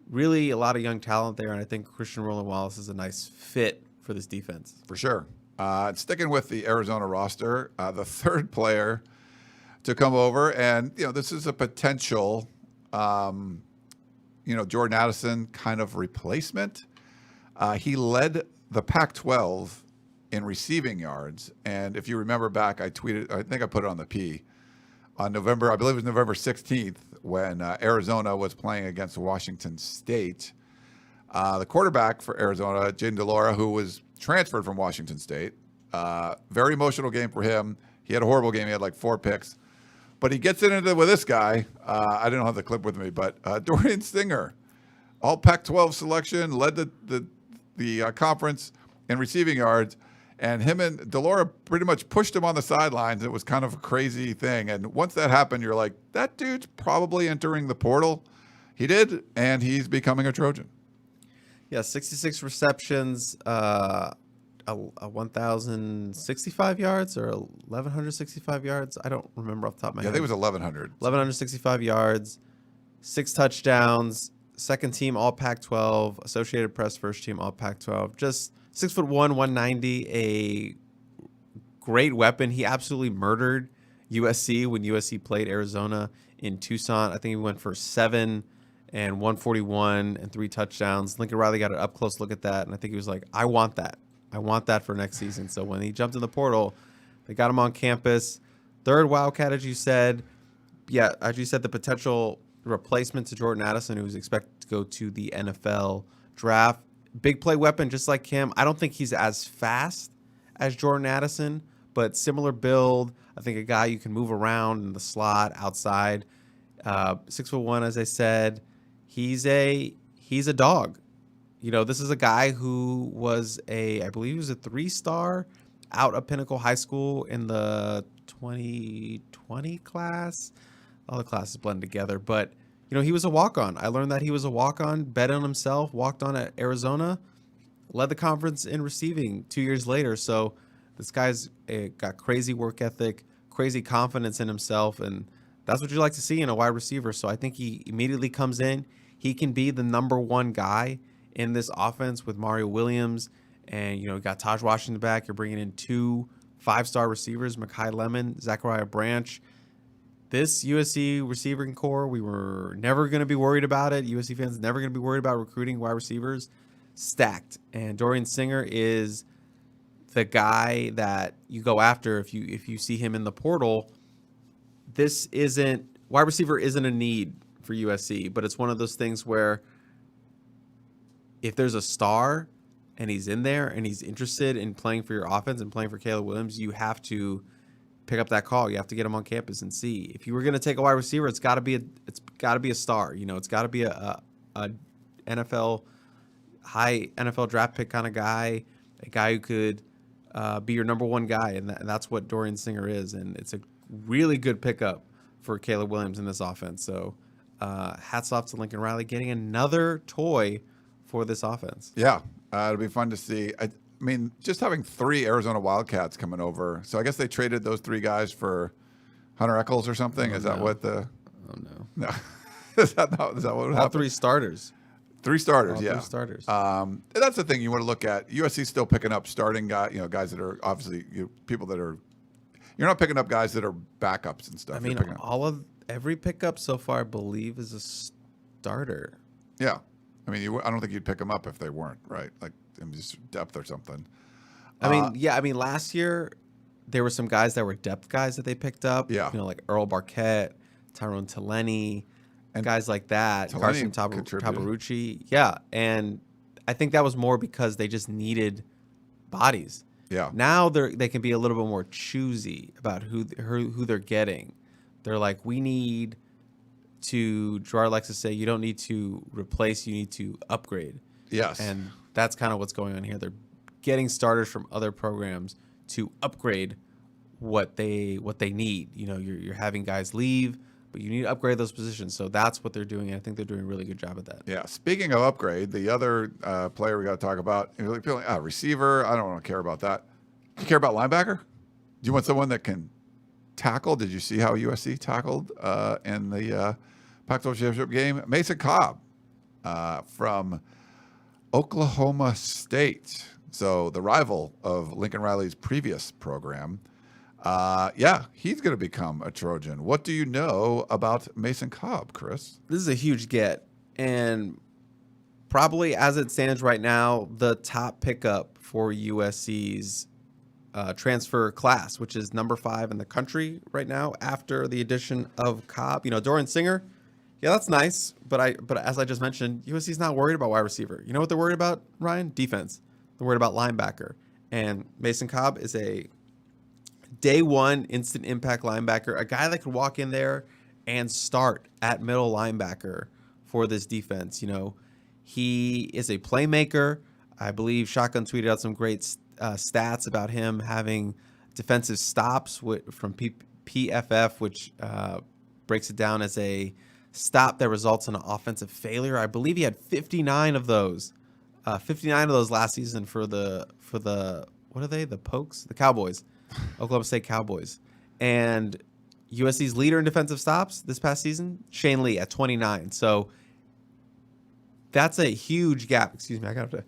really a lot of young talent there, and I think Christian Roland Wallace is a nice fit for this defense. For sure. Sticking with the Arizona roster, the third player to come over, and this is a potential, Jordan Addison kind of replacement. He led the Pac-12 in receiving yards, and if you remember back, I think I put it on the P on November 16th, when Arizona was playing against Washington State. The quarterback for Arizona, Jaden DeLora, who was transferred from Washington State, very emotional game for him. He had a horrible game. He had like 4 picks. But he gets into it with this guy. I didn't have the clip with me, but Dorian Singer, all Pac-12 selection, led the conference in receiving yards. And him and DeLora pretty much pushed him on the sidelines. It was kind of a crazy thing. And once that happened, you're like, that dude's probably entering the portal. He did, and he's becoming a Trojan. Yeah, 66 receptions, 1,065 yards or 1,165 yards. I don't remember off the top of my head. I think it was 1,100. 1,165 yards, 6 touchdowns, second team All Pac-12, Associated Press first team All Pac-12. Just 6'1", 190, a great weapon. He absolutely murdered USC when USC played Arizona in Tucson. I think he went for 7 and 141 and 3 touchdowns. Lincoln Riley got an up-close look at that, and I think he was like, I want that. I want that for next season. So when he jumped in the portal, they got him on campus. Third Wildcat, as you said. Yeah, as you said, the potential replacement to Jordan Addison, who's expected to go to the NFL draft. Big play weapon, just like him. I don't think he's as fast as Jordan Addison, but similar build. I think a guy you can move around in the slot, outside. 6'1", as I said. He's a dog. This is a guy who was I believe he was a 3-star out of Pinnacle High School in the 2020 class. All the classes blend together, but he was a walk-on. I learned that he was a walk-on, bet on himself, walked on at Arizona, led the conference in receiving 2 years later. So this guy's got crazy work ethic, crazy confidence in himself, and that's what you like to see in a wide receiver. So I think he immediately comes in. He can be the number 1 guy in this offense with Mario Williams, and you got Taj Washington back. You're bringing in 2 5-star receivers, Mekhi Lemon, Zachariah Branch. This USC receiving core, we were never going to be worried about it. USC fans never going to be worried about recruiting wide receivers. Stacked, and Dorian Singer is the guy that you go after if you see him in the portal. Wide receiver isn't a need for USC, but it's one of those things where if there's a star and he's in there and he's interested in playing for your offense and playing for Caleb Williams, you have to pick up that call. You have to get him on campus and see. If you were going to take a wide receiver, it's got to be a star. It's got to be a high NFL draft pick kind of guy, a guy who could be your number 1 guy, and that's what Dorian Singer is. And it's a really good pickup for Caleb Williams in this offense. So hats off to Lincoln Riley getting another toy for this offense. Yeah, it'll be fun to see. I mean, just having 3 Arizona Wildcats coming over. So I guess they traded those 3 guys for Hunter Echols or something. Is that what the? Oh no. No. Is that what happened? All 3 starters. 3 starters, All yeah. 3 starters. That's the thing you want to look at. USC's still picking up starting guys, guys that are obviously people that are. You're not picking up guys that are backups and stuff. I mean, every pickup so far, I believe, is a starter. Yeah, I mean, I don't think you'd pick them up if they weren't, right? Like just depth or something. I mean, last year there were some guys that were depth guys that they picked up. Yeah, like Earl Barquette, Tyrone Taleni, and guys like that. Carson Tabarucci. Yeah, and I think that was more because they just needed bodies. Yeah. Now they can be a little bit more choosy about who they're getting. They're like, we need to. Gerard likes to say, you don't need to replace, you need to upgrade. Yes. And that's kind of what's going on here. They're getting starters from other programs to upgrade what they need. You know, you're having guys leave, but you need to upgrade those positions. So that's what they're doing. And I think they're doing a really good job at that. Yeah. Speaking of upgrade, the other player we got to talk about, receiver. I don't want to care about that. Do you care about linebacker? Do you want someone that can tackle? Did you see how USC tackled in the Pac-12 championship game? Mason Cobb from Oklahoma State. So the rival of Lincoln Riley's previous program. He's going to become a Trojan. What do you know about Mason Cobb, Chris? This is a huge get. And probably as it stands right now, the top pickup for USC's transfer class, which is number 5 in the country right now after the addition of Cobb. You know, Dorian Singer, yeah, that's nice. But as I just mentioned, USC's not worried about wide receiver. You know what they're worried about, Ryan? Defense. They're worried about linebacker. And Mason Cobb is a day one instant impact linebacker, a guy that could walk in there and start at middle linebacker for this defense. You know, he is a playmaker. I believe Shotgun tweeted out some great stats about him having defensive stops from PFF, which breaks it down as a stop that results in an offensive failure. I believe he had 59 of those. 59 of those last season for the what are they? The Pokes? The Cowboys. Oklahoma State Cowboys. And USC's leader in defensive stops this past season, Shane Lee at 29. So that's a huge gap. Excuse me, I got to.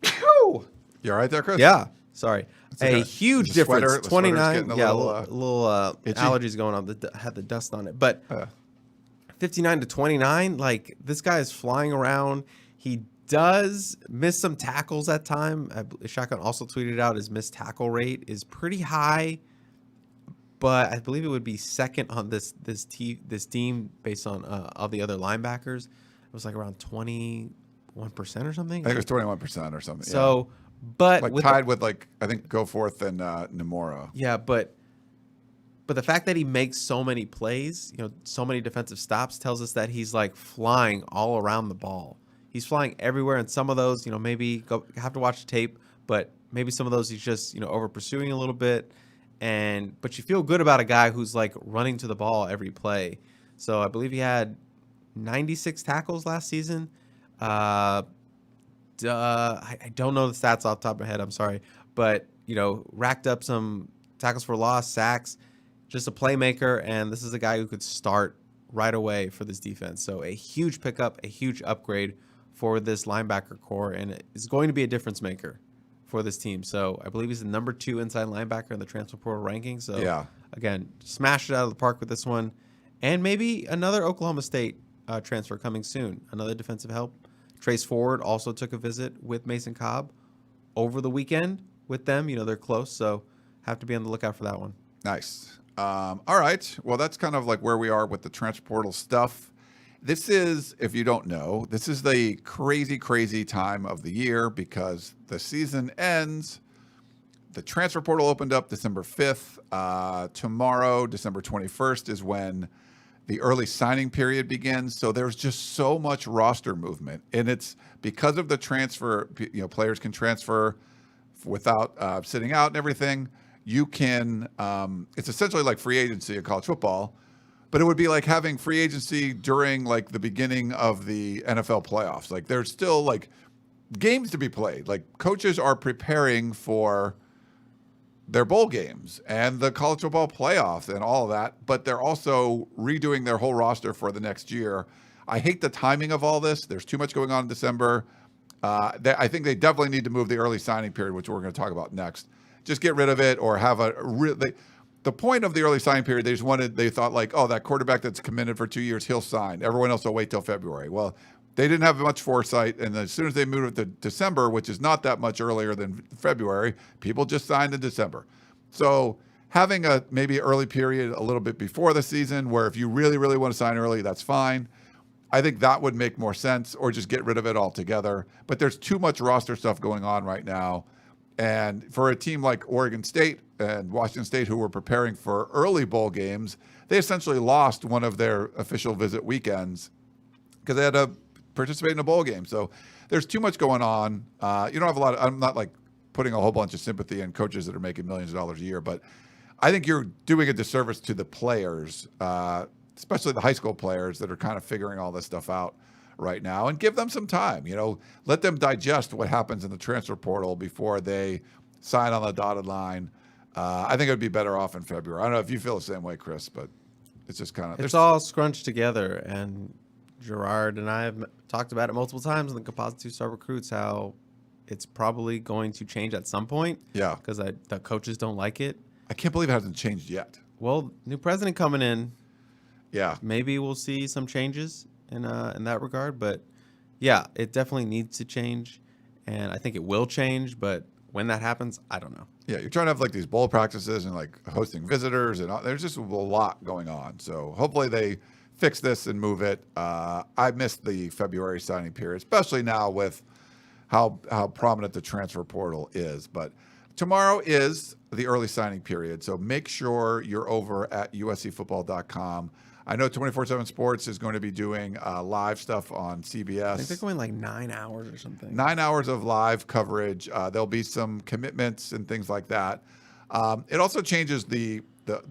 You all right there, Chris? Yeah, sorry. Okay. A huge The difference. sweater- the 29. sweater's Yeah, getting a little itchy. allergies going on. Had the dust on it. But 59 to 29, like this guy is flying around. He does miss some tackles at time. Shotgun also tweeted out his missed tackle rate is pretty high, but I believe it would be second on this team based on of the other linebackers. It was like around 21% or something. I think it was 21% or something. So, but like tied with I think Goforth and Nemora. Yeah, but the fact that he makes so many plays, you know, so many defensive stops tells us that he's like flying all around the ball. He's flying everywhere, and some of those, you know, maybe have to watch the tape, but maybe some of those he's just, you know, over pursuing a little bit. But you feel good about a guy who's like running to the ball every play. So I believe he had 96 tackles last season. I don't know the stats off the top of my head. I'm sorry, but you know, racked up some tackles for loss, sacks. Just a playmaker, and this is a guy who could start right away for this defense. So a huge pickup, a huge upgrade for this linebacker core, and it's going to be a difference maker for this team. So I believe he's the number 2 inside linebacker in the transfer portal ranking. So yeah, again, smashed it out of the park with this one, and maybe another Oklahoma State transfer coming soon. Another defensive help. Trace Ford also took a visit with Mason Cobb over the weekend with them. You know, they're close, so have to be on the lookout for that one. Nice. All right. Well, that's kind of like where we are with the transfer portal stuff. This is, if you don't know, this is the crazy, crazy time of the year because the season ends. The transfer portal opened up December 5th. Tomorrow, December 21st, is when the early signing period begins. So there's just so much roster movement. And it's because of the transfer, you know, players can transfer without sitting out and everything. You can, it's essentially like free agency in college football, but it would be like having free agency during like the beginning of the NFL playoffs. Like there's still like games to be played. Like coaches are preparing for their bowl games and the college football playoffs and all of that, but they're also redoing their whole roster for the next year. I hate the timing of all this. There's too much going on in December. I think they definitely need to move the early signing period, which we're going to talk about next. Just get rid of it or have the point of the early signing period, they thought like, oh, that quarterback that's committed for 2 years, he'll sign. Everyone else will wait till February. Well, they didn't have much foresight. And as soon as they moved it to December, which is not that much earlier than February, people just signed in December. So having a maybe early period a little bit before the season where if you really, really want to sign early, that's fine. I think that would make more sense, or just get rid of it altogether. But there's too much roster stuff going on right now. And for a team like Oregon State and Washington State, who were preparing for early bowl games, they essentially lost one of their official visit weekends because they had to participate in a bowl game. So there's too much going on. You don't have a lot of, I'm not like putting a whole bunch of sympathy in coaches that are making millions of dollars a year, but I think you're doing a disservice to the players, especially the high school players that are kind of figuring all this stuff out right now, and give them some time. Let them digest what happens in the transfer portal before they sign on the dotted line. I think it would be better off in February. I don't know if you feel the same way, Chris, but it's just kind of... It's all scrunched together, and Gerard and I have talked about it multiple times in the Composite 2-Star Recruits, how it's probably going to change at some point. Yeah. Because the coaches don't like it. I can't believe it hasn't changed yet. Well, new president coming in. Yeah. Maybe we'll see some changes in that regard. But, yeah, it definitely needs to change, and I think it will change, but when that happens, I don't know. Yeah, you're trying to have like these bowl practices and like hosting visitors, and there's just a lot going on. So hopefully they fix this and move it. I missed the February signing period, especially now with how prominent the transfer portal is. But tomorrow is the early signing period, so make sure you're over at uscfootball.com. I know 24/7 Sports is going to be doing live stuff on CBS. I think they're going like 9 hours or something. 9 hours of live coverage. There'll be some commitments and things like that. It also changes the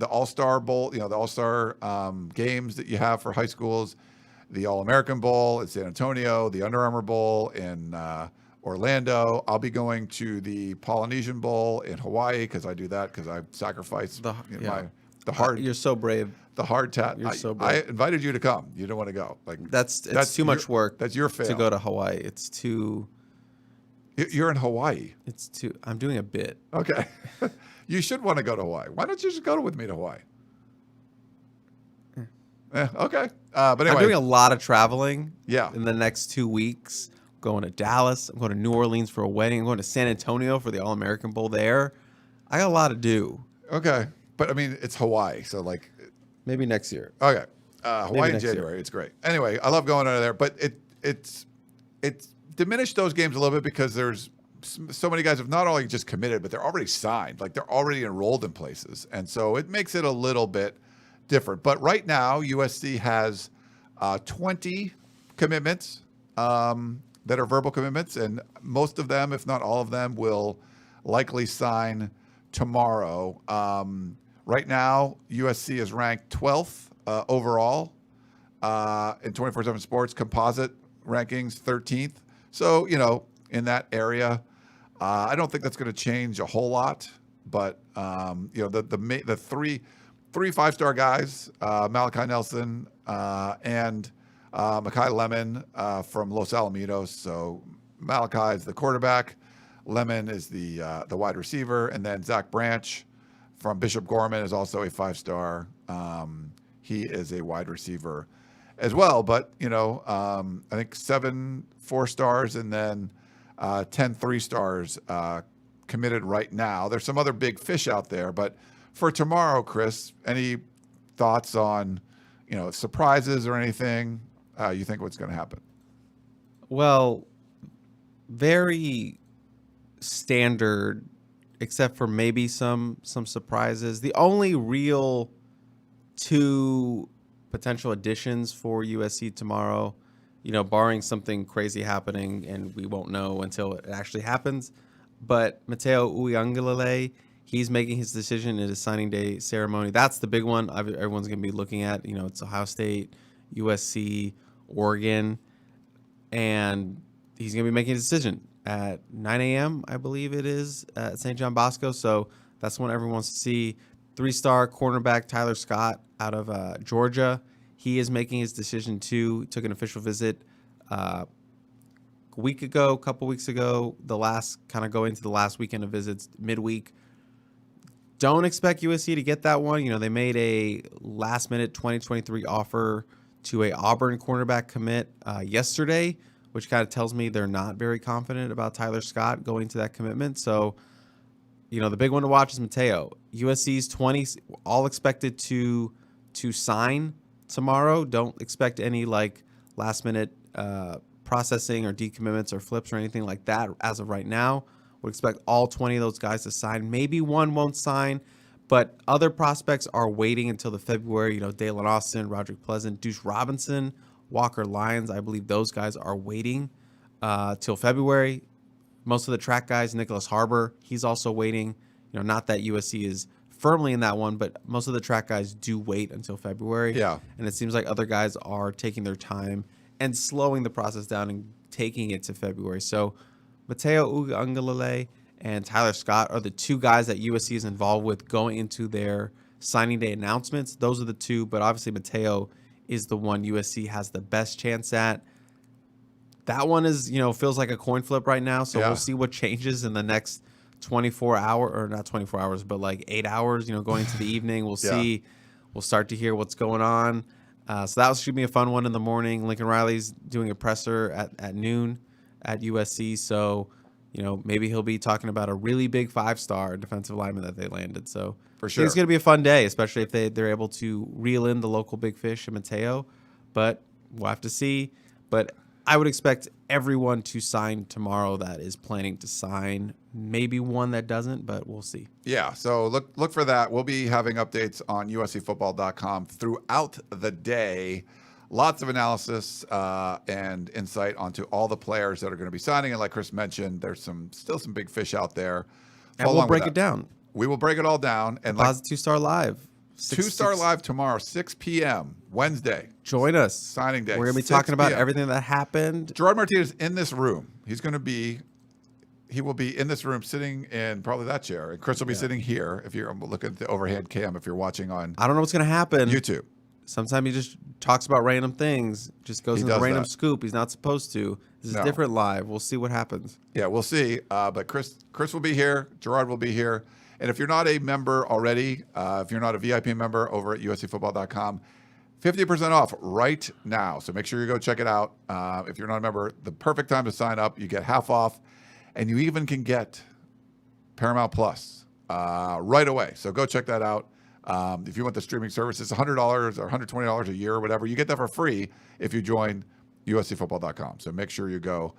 All-Star Bowl, the All-Star games that you have for high schools, the All-American Bowl in San Antonio, the Under Armour Bowl in Orlando. I'll be going to the Polynesian Bowl in Hawaii because I do that because I sacrifice the hard. You're so brave. The hard You're so brave. I invited you to come. You don't want to go. That's too much work. That's your fail. To go to Hawaii. It's too. You're in Hawaii. It's too. I'm doing a bit. Okay. You should want to go to Hawaii. Why don't you just go with me to Hawaii? Okay. But anyway, I'm doing a lot of traveling. Yeah. In the next 2 weeks, going to Dallas. I'm going to New Orleans for a wedding. I'm going to San Antonio for the All-American Bowl there. I got a lot to do. Okay. But I mean, it's Hawaii, so like. Maybe next year. Okay. Hawaii in January. Year. It's great. Anyway, I love going out of there, but it's diminished those games a little bit because there's so many guys have not only just committed, but they're already signed. Like they're already enrolled in places. And so it makes it a little bit different. But right now, USC has 20 commitments that are verbal commitments, and most of them, if not all of them, will likely sign tomorrow. Right now, USC is ranked 12th overall in 24/7 Sports composite rankings, 13th. So, in that area, I don't think that's going to change a whole lot. But the three 5-star guys, Malachi Nelson and Mekhi Lemon from Los Alamitos. So Malachi is the quarterback, Lemon is the wide receiver, and then Zach Branch from Bishop Gorman is also a 5-star. He is a wide receiver as well. But, I think 7 4-stars and then 10 3-stars committed right now. There's some other big fish out there. But for tomorrow, Chris, any thoughts on, surprises or anything you think what's going to happen? Well, very standard, except for maybe some surprises. The only real 2 potential additions for USC tomorrow, barring something crazy happening, and we won't know until it actually happens. But Mateo Uiagalelei, he's making his decision at his signing day ceremony. That's the big one everyone's going to be looking at. It's Ohio State, USC, Oregon, and he's going to be making a decision at 9 a.m., I believe it is, at St. John Bosco. So that's what everyone wants to see. 3-star cornerback Tyler Scott out of Georgia. He is making his decision too. Took an official visit a couple weeks ago, going to the last weekend of visits, midweek. Don't expect USC to get that one. They made a last-minute 2023 offer to a Auburn cornerback commit yesterday, which kind of tells me they're not very confident about Tyler Scott going to that commitment. So, the big one to watch is Mateo. USC's 20, all expected to sign tomorrow. Don't expect any last-minute processing or decommitments or flips or anything like that as of right now. Would expect all 20 of those guys to sign. Maybe one won't sign, but other prospects are waiting until the February. Dalen Austin, Roderick Pleasant, Deuce Robinson, Walker Lyons. I believe those guys are waiting till February. Most of the track guys, Nicholas Harbor, he's also waiting. Not that USC is firmly in that one, but most of the track guys do wait until February. Yeah. And it seems like other guys are taking their time and slowing the process down and taking it to February. So Mateo Uiagalelei and Tyler Scott are the two guys that USC is involved with going into their signing day announcements. Those are the two, but obviously Mateo is the one USC has the best chance at. That one is, feels like a coin flip right now. So We'll see what changes in the next 24 hours, or not 24 hours, but like 8 hours, going into the evening. We'll see. We'll start to hear what's going on. So that should be a fun one in the morning. Lincoln Riley's doing a presser at noon at USC. So, maybe he'll be talking about a really big 5-star defensive lineman that they landed. So For sure. It's going to be a fun day, especially if they're able to reel in the local big fish in Mateo. But we'll have to see. But I would expect everyone to sign tomorrow that is planning to sign. Maybe one that doesn't, but we'll see. Yeah, so look for that. We'll be having updates on USCfootball.com throughout the day. Lots of analysis and insight onto all the players that are going to be signing. And like Chris mentioned, there's still some big fish out there. And we'll break it down. We will break it all down. And Deposit 2-Star Live. 2-Star Live tomorrow, 6 p.m., Wednesday. Join us. Signing day. We're going to be talking about everything that happened. Gerard Martinez in this room. He will be in this room sitting in probably that chair. And Chris will be sitting here if you're looking at the overhead cam if you're watching on I don't know what's going to happen. YouTube. Sometimes he just talks about random things, just goes into a random scoop. He's not supposed to. This is different live. We'll see what happens. Yeah, we'll see. But Chris will be here. Gerard will be here. And if you're not a member already, if you're not a VIP member over at USCfootball.com, 50% off right now. So make sure you go check it out. If you're not a member, the perfect time to sign up. You get half off. And you even can get Paramount Plus right away. So go check that out. If you want the streaming service, it's $100 or $120 a year or whatever. You get that for free if you join USCfootball.com. So make sure you go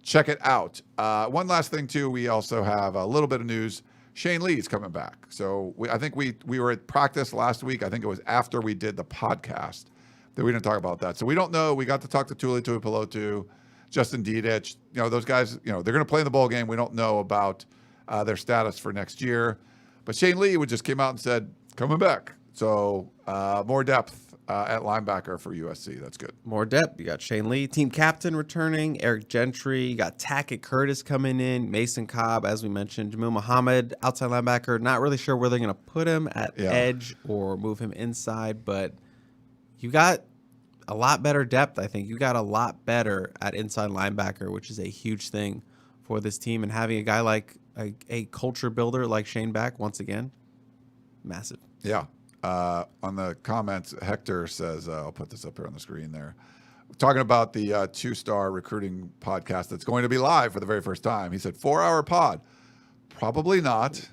check it out. One last thing, too. We also have a little bit of news. Shane Lee's coming back. So I think we were at practice last week. I think it was after we did the podcast that we didn't talk about that. So we don't know. We got to talk to Tuli Tuipulotu, Justin Dedich. Those guys, they're going to play in the bowl game. We don't know about their status for next year. But Shane Lee just came out and said, coming back. So more depth at linebacker for USC. That's good. More depth. You got Shane Lee, team captain returning, Eric Gentry. You got Tackett Curtis coming in, Mason Cobb, as we mentioned, Jamil Muhammad, outside linebacker. Not really sure where they're going to put him at edge or move him inside, but you got a lot better depth, I think. You got a lot better at inside linebacker, which is a huge thing for this team. And having a guy like a culture builder like Shane back, once again, massive. Yeah. On the comments, Hector says, I'll put this up here on the screen there. Talking about the 2-Star recruiting podcast that's going to be live for the very first time. He said, 4-hour pod. Probably not.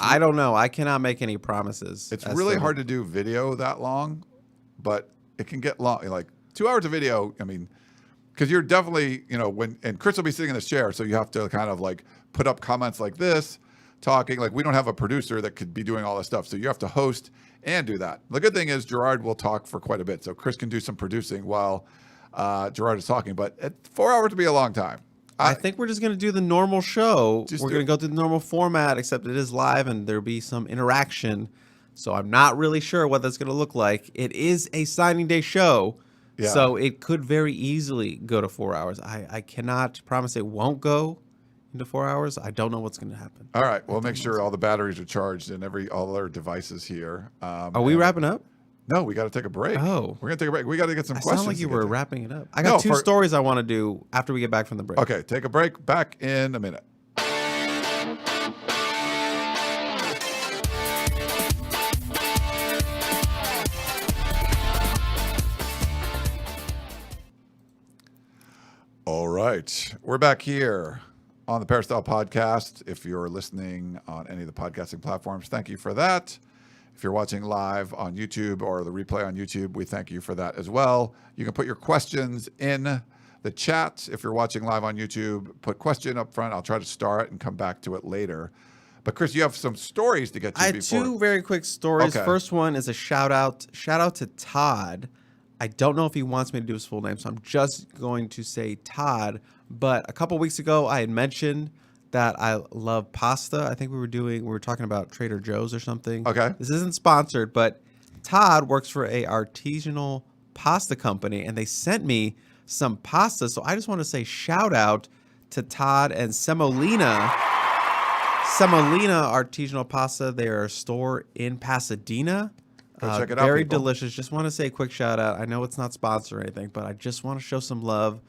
I don't know. I cannot make any promises. It's really hard to do video that long, but it can get long. Like 2 hours of video, I mean, because you're definitely, and Chris will be sitting in this chair, so you have to kind of like put up comments like this, talking. Like we don't have a producer that could be doing all this stuff, so you have to host and do that. The good thing is Gerard will talk for quite a bit, so Chris can do some producing while Gerard is talking. But 4 hours would be a long time. I think we're just going to do the normal show. We're going to go through the normal format, except it is live and there'll be some interaction. So I'm not really sure what that's going to look like. It is a signing day show, so it could very easily go to 4 hours. I cannot promise it won't go into 4 hours. I don't know what's going to happen. All right. We'll make sure all the batteries are charged in all our devices here. Are we wrapping up? No, we got to take a break. Oh. We're going to take a break. We got to get some questions. Sound like you were wrapping it up. I got two stories I want to do after we get back from the break. Okay. Take a break. Back in a minute. All right. We're back here on the Peristyle Podcast. If you're listening on any of the podcasting platforms, thank you for that. If you're watching live on YouTube or the replay on YouTube, we thank you for that as well. You can put your questions in the chat. If you're watching live on YouTube, put question up front. I'll try to star it and come back to it later. But Chris, you have some stories to get to. I have two very quick stories. Okay. First one is a shout out to Todd I don't know if he wants me to do his full name, so I'm just going to say Todd. But a couple weeks ago, I had mentioned that I love pasta. I think we were talking about Trader Joe's or something. Okay. This isn't sponsored, but Todd works for a artisanal pasta company, and they sent me some pasta. So I just want to say shout out to Todd and Semolina. Semolina Artisanal Pasta. They are a store in Pasadena. Go check it out, Very people. delicious. Just want to say a quick shout out. I know it's not sponsored or anything, but I just want to show some love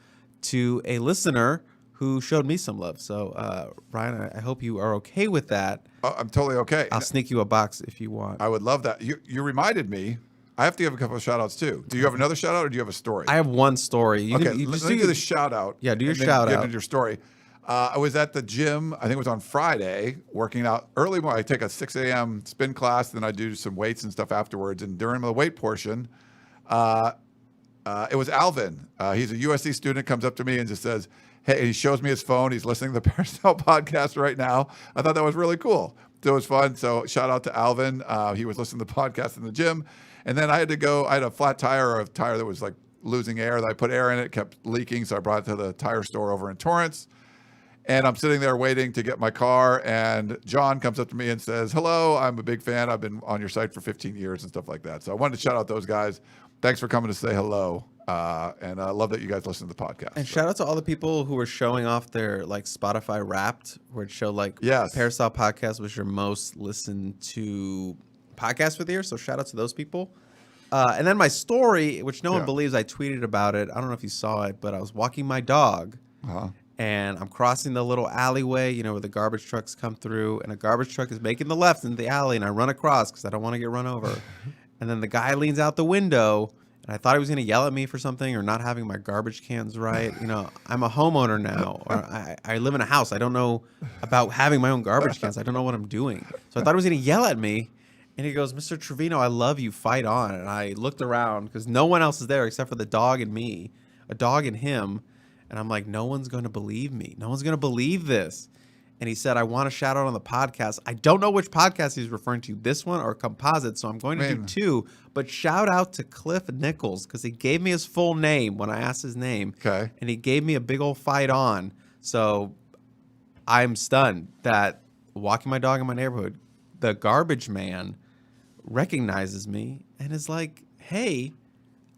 to a listener who showed me some love. So, Ryan, I hope you are okay with that. Oh, I'm totally okay. I'll sneak you a box if you want. I would love that. You reminded me. I have to give a couple of shout outs too. Do you have another shout out or do you have a story? I have one story. You Okay, you let just me do the shout out. Yeah, do your and then shout get out. into your story. I was at the gym, I think it was on Friday, working out early morning. I take a 6 a.m. spin class, then I do some weights and stuff afterwards. And during the weight portion, it was Alvin. He's a USC student, comes up to me and just says, hey, he shows me his phone. He's listening to the Peristyle Podcast right now. I thought that was really cool. So it was fun. So shout out to Alvin. He was listening to the podcast in the gym. And then I had to go, I had a flat tire or a tire that was like losing air that I put air in it, kept leaking. So I brought it to the tire store over in Torrance. And I'm sitting there waiting to get my car, and John comes up to me and says, hello, I'm a big fan. I've been on your site for 15 years and stuff like that. So I wanted to shout out those guys. Thanks for coming to say hello. And I love that you guys listen to the podcast. And shout out to all the people who were showing off their like Spotify Wrapped, where it showed like Peristyle Podcast was your most listened to podcast for the year. So shout out to those people. And then my story, which no one believes, I tweeted about it. I don't know if you saw it, but I was walking my dog. And I'm crossing the little alleyway, where the garbage trucks come through, and a garbage truck is making the left into the alley, and I run across because I don't want to get run over. And then the guy leans out the window, and I thought he was going to yell at me for something or not having my garbage cans right. I'm a homeowner now, or I live in a house. I don't know about having my own garbage cans. I don't know what I'm doing. So I thought he was going to yell at me, and he goes, Mr. Trevino, I love you. Fight on. And I looked around because no one else is there except for the dog and me, a dog and him. And I'm like, no one's going to believe me. No one's going to believe this. And he said, I want to shout out on the podcast. I don't know which podcast he's referring to, this one or Composite, so I'm going to do two. But shout out to Cliff Nichols because he gave me his full name when I asked his name. Okay. And he gave me a big old fight on. So I'm stunned that walking my dog in my neighborhood, the garbage man recognizes me and is like, hey,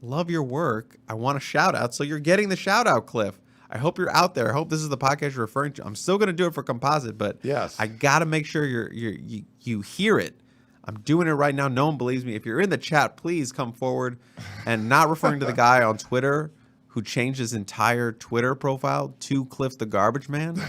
love your work. I want a shout out. So you're getting the shout out, Cliff. I hope you're out there. I hope this is the podcast you're referring to. I'm still going to do it for Composite, but yes, I got to make sure you hear it. I'm doing it right now. No one believes me. If you're in the chat, please come forward, and not referring to the guy on Twitter who changed his entire Twitter profile to Cliff the Garbage Man.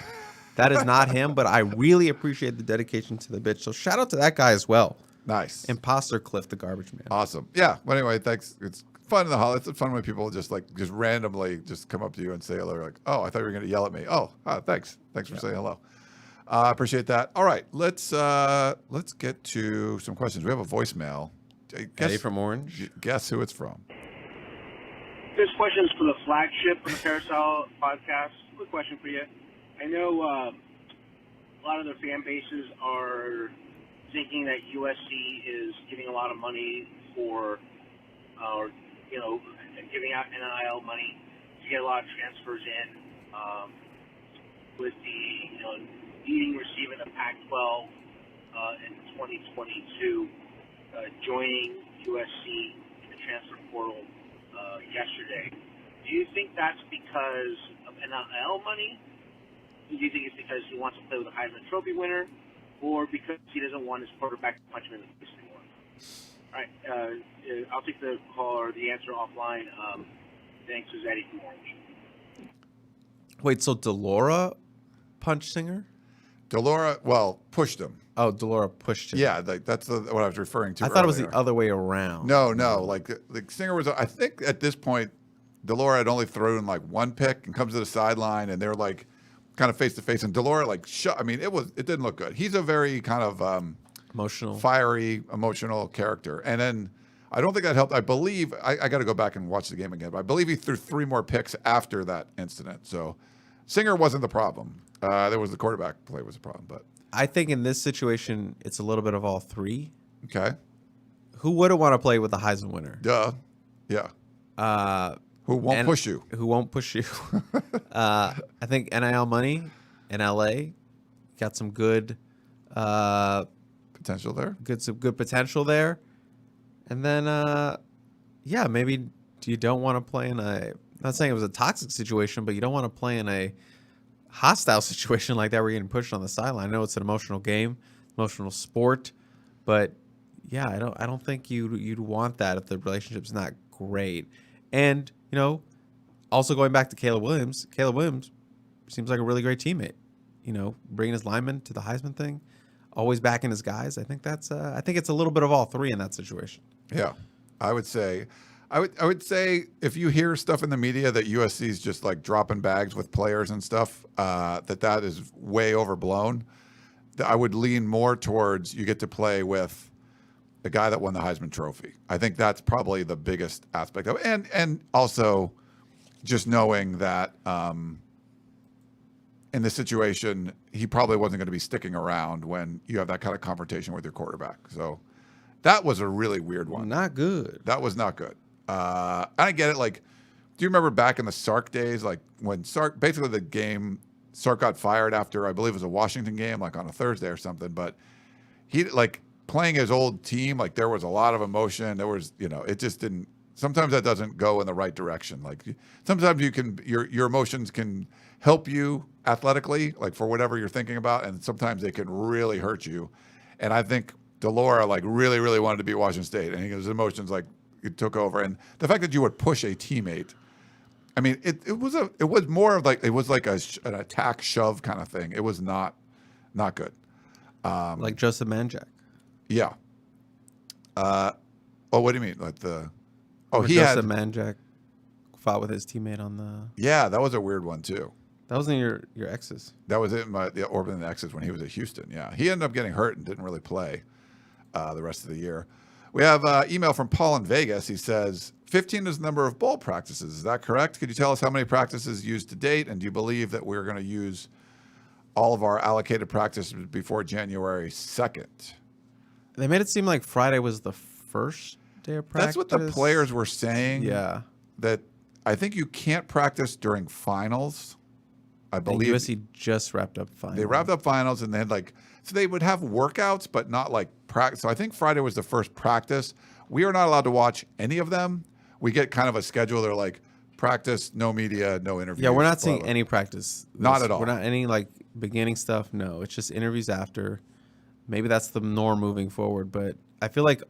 That is not him, but I really appreciate the dedication to the bitch. So shout out to that guy as well. Nice. Imposter Cliff the Garbage Man. Awesome. Yeah. Well, anyway, thanks. It's fun in the holidays. It's fun when people just randomly just come up to you and say hello. Like, oh, I thought you were going to yell at me. Oh, thanks. Thanks for saying hello. I appreciate that. All right, let's get to some questions. We have a voicemail. Eddie from Orange. Guess who it's from? This question is for the flagship of the Peristyle Podcast. Quick question for you. I know a lot of their fan bases are thinking that USC is giving a lot of money for, giving out NIL money to get a lot of transfers in, with the, leading receiver in the Pac-12 in 2022 joining USC in the transfer portal yesterday. Do you think that's because of NIL money? Do you think it's because he wants to play with a Heisman Trophy winner, or because he doesn't want his quarterback to punch him in the face anymore? All right, I'll take the call or the answer offline. Thanks, this is Eddie from Orange. Wait, so Delora punched Singer? Delora, pushed him. Oh, Delora pushed him. Yeah, that's what I was referring to. I thought it was the other way around. No. Like the Singer was. I think at this point, Delora had only thrown like one pick and comes to the sideline, and they're like kind of face to face, and Delora it didn't look good. He's a very kind of emotional, fiery, emotional character, and then I don't think that helped. I believe I got to go back and watch the game again, but I believe he threw 3 more picks after that incident. So Singer wasn't the problem. There was the quarterback play was a problem, but I think in this situation it's a little bit of all three. Okay. Who wouldn't want to play with the Heisman winner? Duh. Yeah. Who won't push you? Who won't push you? I think NIL money in LA got some good Potential there. some good potential there. And then, maybe you don't want to play in a. Not saying it was a toxic situation, but you don't want to play in a hostile situation like that where you're getting pushed on the sideline. I know it's an emotional game, emotional sport, but yeah, I don't think you'd want that if the relationship's not great. And also going back to Caleb Williams seems like a really great teammate. Bringing his lineman to the Heisman thing, always backing his guys. I think it's a little bit of all three in that situation. Yeah, I would say if you hear stuff in the media that USC is just like dropping bags with players and stuff, that is way overblown. I would lean more towards you get to play with the guy that won the Heisman Trophy. I think that's probably the biggest aspect of it. And also just knowing that in this situation, he probably wasn't going to be sticking around when you have that kind of confrontation with your quarterback. So that was a really weird one. Not good. That was not good. I get it. Like, do you remember back in the Sark days, like when Sark, basically the game, Sark got fired after, I believe it was a Washington game, like on a Thursday or something, but he, like, playing his old team, like there was a lot of emotion. There was, it just didn't. Sometimes that doesn't go in the right direction. Like sometimes your emotions can help you athletically, like for whatever you're thinking about, and sometimes they can really hurt you. And I think Delora like really, really wanted to beat Washington State, and his emotions like it took over. And the fact that you would push a teammate, I mean, it was more of like an attack shove kind of thing. It was not good. Like Joseph Manjack. Yeah. What do you mean? Like the? Oh, he Joseph had Manjack fought with his teammate on the. Yeah, that was a weird one too. That wasn't your ex's. That was it. The Orban and the X's when he was at Houston. Yeah, he ended up getting hurt and didn't really play the rest of the year. We have email from Paul in Vegas. He says 15 is the number of bowl practices. Is that correct? Could you tell us how many practices used to date, and do you believe that we're going to use all of our allocated practices before January 2nd? They made it seem like Friday was the first day of practice. That's what the players were saying. Yeah. That I think you can't practice during finals. I believe USC just wrapped up finals. They wrapped up finals, and then so they would have workouts, but not like practice. So I think Friday was the first practice. We are not allowed to watch any of them. We get kind of a schedule. They're like practice, no media, no interviews. Yeah, we're not seeing any practice. Not at all. We're not any like beginning stuff. No, it's just interviews after. Maybe that's the norm moving forward, but I feel like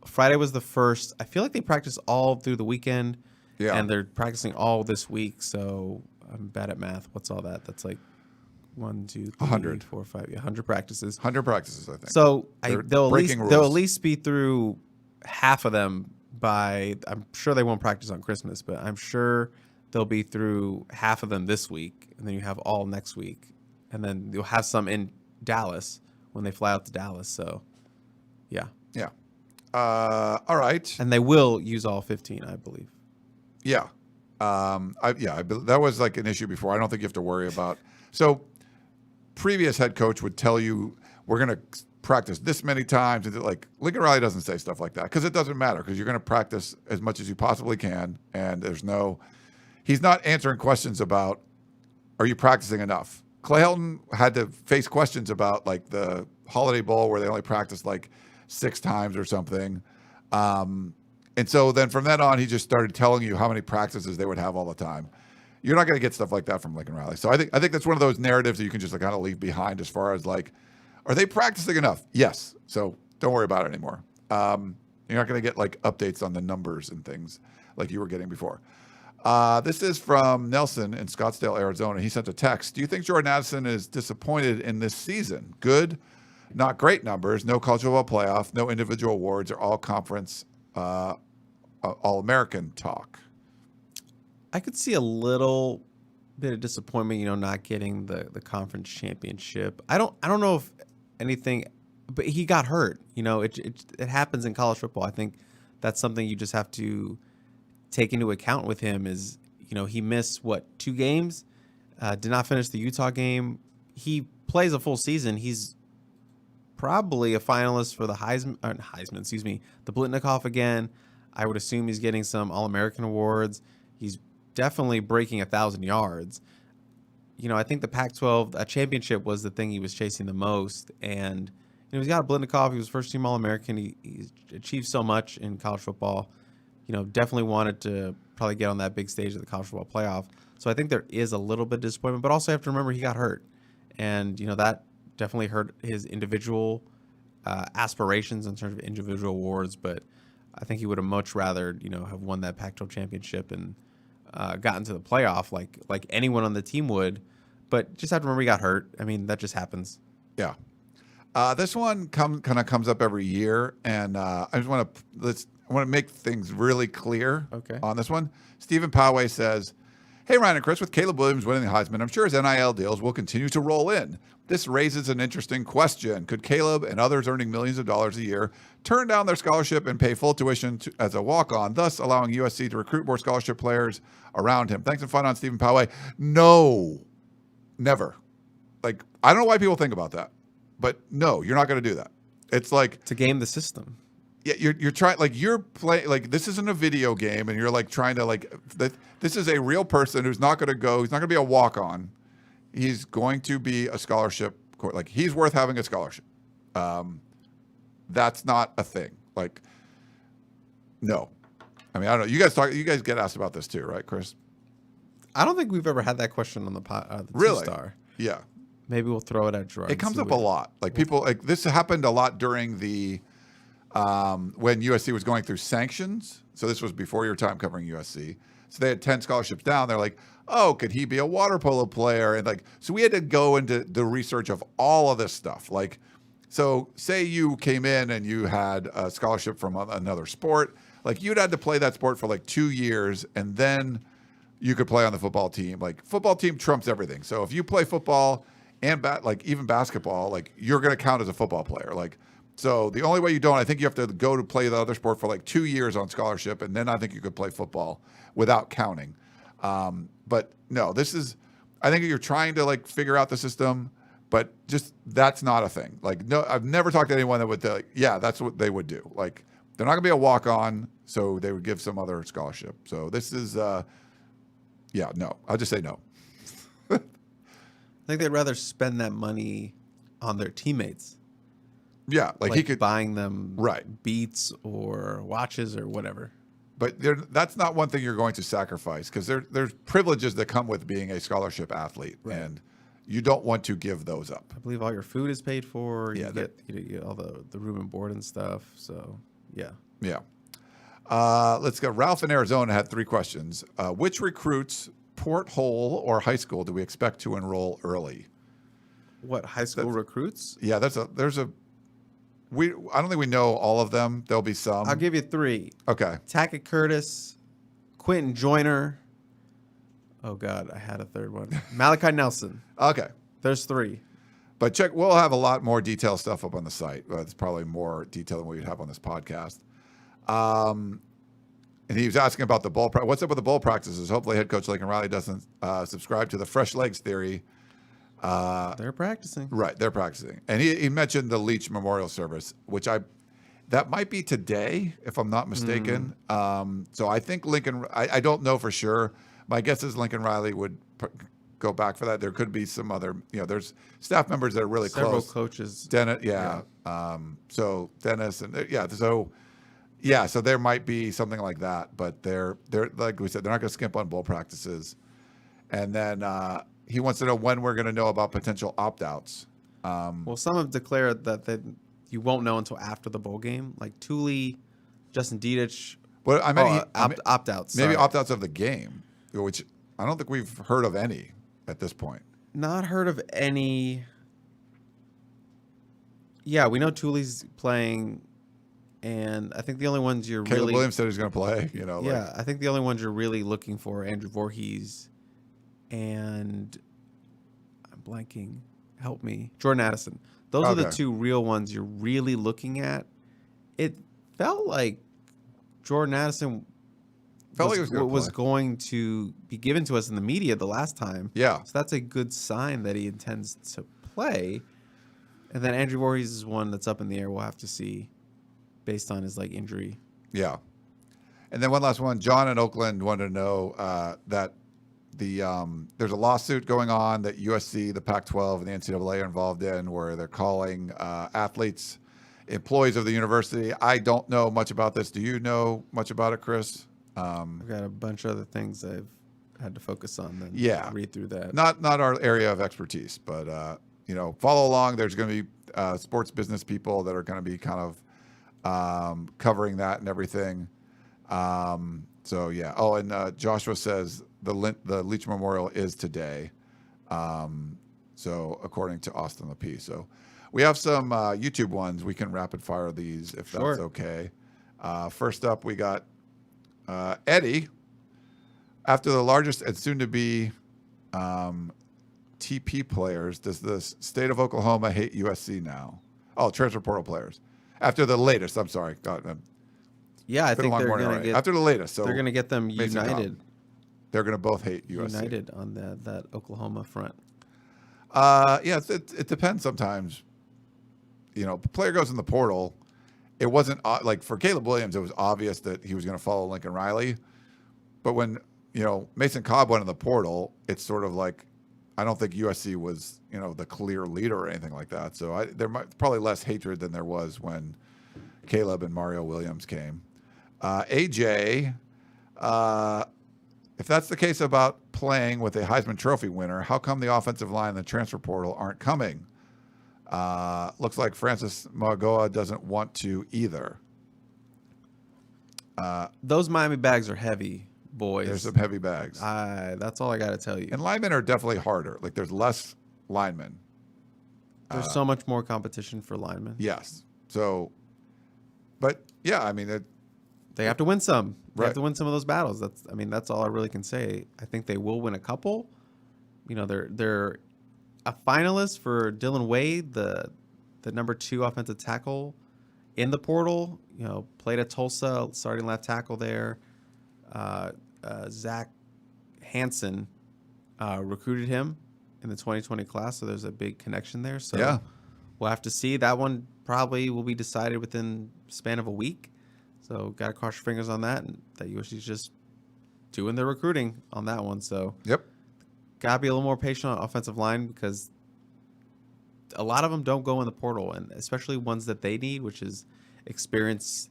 Friday was the first. I feel like they practiced all through the weekend, and they're practicing all this week. So I'm bad at math. What's all that? That's like 1, 2, 3, 100. 4, 5, 100 practices. 100 practices, I think. So they'll at rules. least be through half of them by. I'm sure they won't practice on Christmas, but I'm sure they'll be through half of them this week, and then you have all next week, and then you'll have some in Dallas when they fly out to Dallas. So, yeah. Yeah. All right. And they will use all 15, I believe. Yeah. That was like an issue before. I don't think you have to worry about. So previous head coach would tell you, we're going to practice this many times. And like Lincoln Riley doesn't say stuff like that because it doesn't matter because you're going to practice as much as you possibly can. And he's not answering questions about, are you practicing enough? Clay Helton had to face questions about like the Holiday Bowl where they only practiced like 6 times or something. And so then from then on, he just started telling you how many practices they would have all the time. You're not going to get stuff like that from Lincoln Riley. So I think that's one of those narratives that you can just like kind of leave behind as far as like, are they practicing enough? Yes. So don't worry about it anymore. You're not going to get like updates on the numbers and things like you were getting before. This is from Nelson in Scottsdale, Arizona. He sent a text. Do you think Jordan Addison is disappointed in this season? Good, not great numbers, no college football playoff, no individual awards, or all conference, all-American talk. I could see a little bit of disappointment, not getting the conference championship. I don't know if anything, but he got hurt. It happens in college football. I think that's something you just have to take into account with him is, he missed 2 games, did not finish the Utah game. He plays a full season. He's probably a finalist for the the Blitnikoff again. I would assume he's getting some All-American awards. He's definitely breaking 1,000 yards. I think the Pac-12 championship was the thing he was chasing the most. And he's got a Blendikoff. He was first-team All-American. He's achieved so much in college football. Definitely wanted to probably get on that big stage of the college football playoff. So I think there is a little bit of disappointment, but also have to remember he got hurt. And, that definitely hurt his individual aspirations in terms of individual awards. But I think he would have much rather, have won that Pac-12 championship and gotten to the playoff like anyone on the team would. But just have to remember he got hurt. I mean, that just happens. Yeah. This one kind of comes up every year, and I just want to make things really clear on this one. Stephen Poway says, "Hey, Ryan and Chris, with Caleb Williams winning the Heisman, I'm sure his NIL deals will continue to roll in. This raises an interesting question. Could Caleb and others earning millions of dollars a year turn down their scholarship and pay full tuition as a walk-on, thus allowing USC to recruit more scholarship players around him? Thanks and fun on Stephen Poway." No, never. I don't know why people think about that, but no, you're not going to do that. It's like to game the system. Yeah, you're trying, you're playing, this isn't a video game, and you're trying to this is a real person who's not going to go. He's not going to be a walk-on. He's going to be a scholarship. He's worth having a scholarship. That's not a thing. No. I mean, I don't know. You guys get asked about this too, right, Chris? I don't think we've ever had that question on the really? Two-Star. Yeah. Maybe we'll throw it at Gerard. It comes up a lot. People this happened a lot during the when USC was going through sanctions. So this was before your time covering USC. So they had 10 scholarships down. They're like, oh, could he be a water polo player? And so we had to go into the research of all of this stuff. So say you came in and you had a scholarship from another sport, you'd had to play that sport for 2 years, and then you could play on the football team. Football team trumps everything. So if you play football and even basketball, you're going to count as a football player. So the only way you don't, I think you have to go to play the other sport for 2 years on scholarship, and then I think you could play football without counting. But no, I think you're trying to figure out the system, but just that's not a thing. No, I've never talked to anyone that would yeah, that's what they would do. They're not gonna be a walk-on, so they would give some other scholarship. So this is, yeah, no, I'll just say no. I think they'd rather spend that money on their teammates. Yeah, he could buying them right beats or watches or whatever. But that's not one thing you're going to sacrifice, because there's privileges that come with being a scholarship athlete, and you don't want to give those up. I believe all your food is paid for. Yeah, you get all the room and board and stuff. So yeah. Let's go. Ralph in Arizona had 3 questions. Which recruits, porthole or high school, do we expect to enroll early? What, high school recruits? Yeah, I don't think we know all of them. There'll be some. I'll give you 3. Okay. Tackett Curtis, Quentin Joyner. Oh God, I had a third one. Malachi Nelson. Okay. There's 3. But we'll have a lot more detailed stuff up on the site. It's probably more detail than we'd have on this podcast. And he was asking about the bowl practice. What's up with the bowl practices? Hopefully head coach Lincoln Riley doesn't subscribe to the fresh legs theory. They're practicing. Right, they're practicing. And he mentioned the Leach Memorial Service, which that might be today, if I'm not mistaken. So I think I don't know for sure. My guess is Lincoln Riley would go back for that. There could be some other, there's staff members that are really Several close. Coaches. Dennis, so Dennis and so there might be something like that, but they're like we said, they're not going to skimp on bowl practices. And then he wants to know when we're going to know about potential opt-outs. Well, some have declared that you won't know until after the bowl game, like Thule, Justin Dietich. But I mean, opt-outs. Maybe opt-outs of the game, which I don't think we've heard of any at this point. Not heard of any. Yeah, we know Thule's playing, and I think the only ones Caleb Williams said he's going to play. I think the only ones you're really looking for are Andrew Voorhees and I'm blanking. Help me, Jordan Addison. Those are the 2 real ones you're really looking at. It felt like Jordan Addison was going to be given to us in the media the last time. Yeah. So that's a good sign that he intends to play. And then Andrew Voorhees is one that's up in the air. We'll have to see based on his injury. Yeah. And then one last one. John in Oakland wanted to know that there's a lawsuit going on that USC, the Pac-12, and the NCAA are involved in, where they're calling athletes employees of the university. I don't know much about this. Do you know much about it, Chris? I've got a bunch of other things I've had to focus on. Then read through that. Not our area of expertise, but follow along. There's going to be sports business people that are going to be kind of covering that and everything. So yeah. Oh, and Joshua says the Leach Memorial is today. So according to Austin Lepee. So we have some YouTube ones. We can rapid fire these if that's okay. First up, we got Eddie. After the largest and soon to be TP players, does the state of Oklahoma hate USC now? Oh, transfer portal players. After the latest, I'm sorry. God, yeah, I think they're going to get after the latest. So they're going to get them united. They're going to both hate USC. United on that Oklahoma front. Yeah, it depends sometimes. The player goes in the portal. It wasn't like for Caleb Williams, it was obvious that he was going to follow Lincoln Riley. But when, Mason Cobb went in the portal, it's sort of like, I don't think USC was, the clear leader or anything like that. So there might probably less hatred than there was when Caleb and Mario Williams came. AJ, if that's the case about playing with a Heisman Trophy winner, how come the offensive line and the transfer portal aren't coming? Looks like Francis Magoa doesn't want to either. Those Miami bags are heavy, boys. There's some heavy bags. That's all I got to tell you. And linemen are definitely harder. Like there's less linemen. There's so much more competition for linemen. Yes. So, but yeah, I mean, they have to win some. They Right. have to win some of those battles. That's all I really can say. I think they will win a couple. They're a finalist for Dylan Wade, the number 2 offensive tackle in the portal. Played at Tulsa, starting left tackle there. Zach Hansen recruited him in the 2020 class, so there's a big connection there. So yeah. We'll have to see. That one probably will be decided within the span of a week. So got to cross your fingers on that, and that USC's just doing their recruiting on that one. So Yep. got to be a little more patient on offensive line because a lot of them don't go in the portal, and especially ones that they need, which is experienced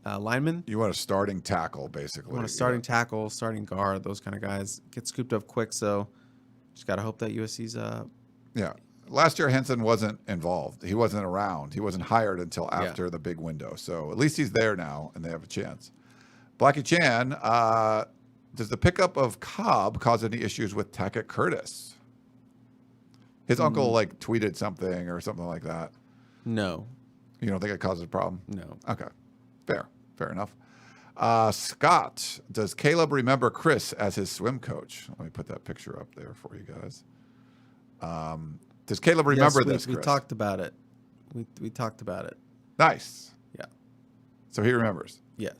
linemen. You want a starting tackle, basically. You want a starting tackle, starting guard, those kind of guys get scooped up quick. So just got to hope that USC's Yeah. Last year, Henson wasn't involved. He wasn't around. He wasn't hired until after the big window. So at least he's there now, and they have a chance. Blackie Chan, does the pickup of Cobb cause any issues with Tackett Curtis? His uncle tweeted something or something like that. No. You don't think it causes a problem? No. Okay. Fair enough. Scott, does Caleb remember Chris as his swim coach? Let me put that picture up there for you guys. Does Caleb remember this, Chris? We talked about it. We talked about it. Nice. Yeah. So he remembers. Yes.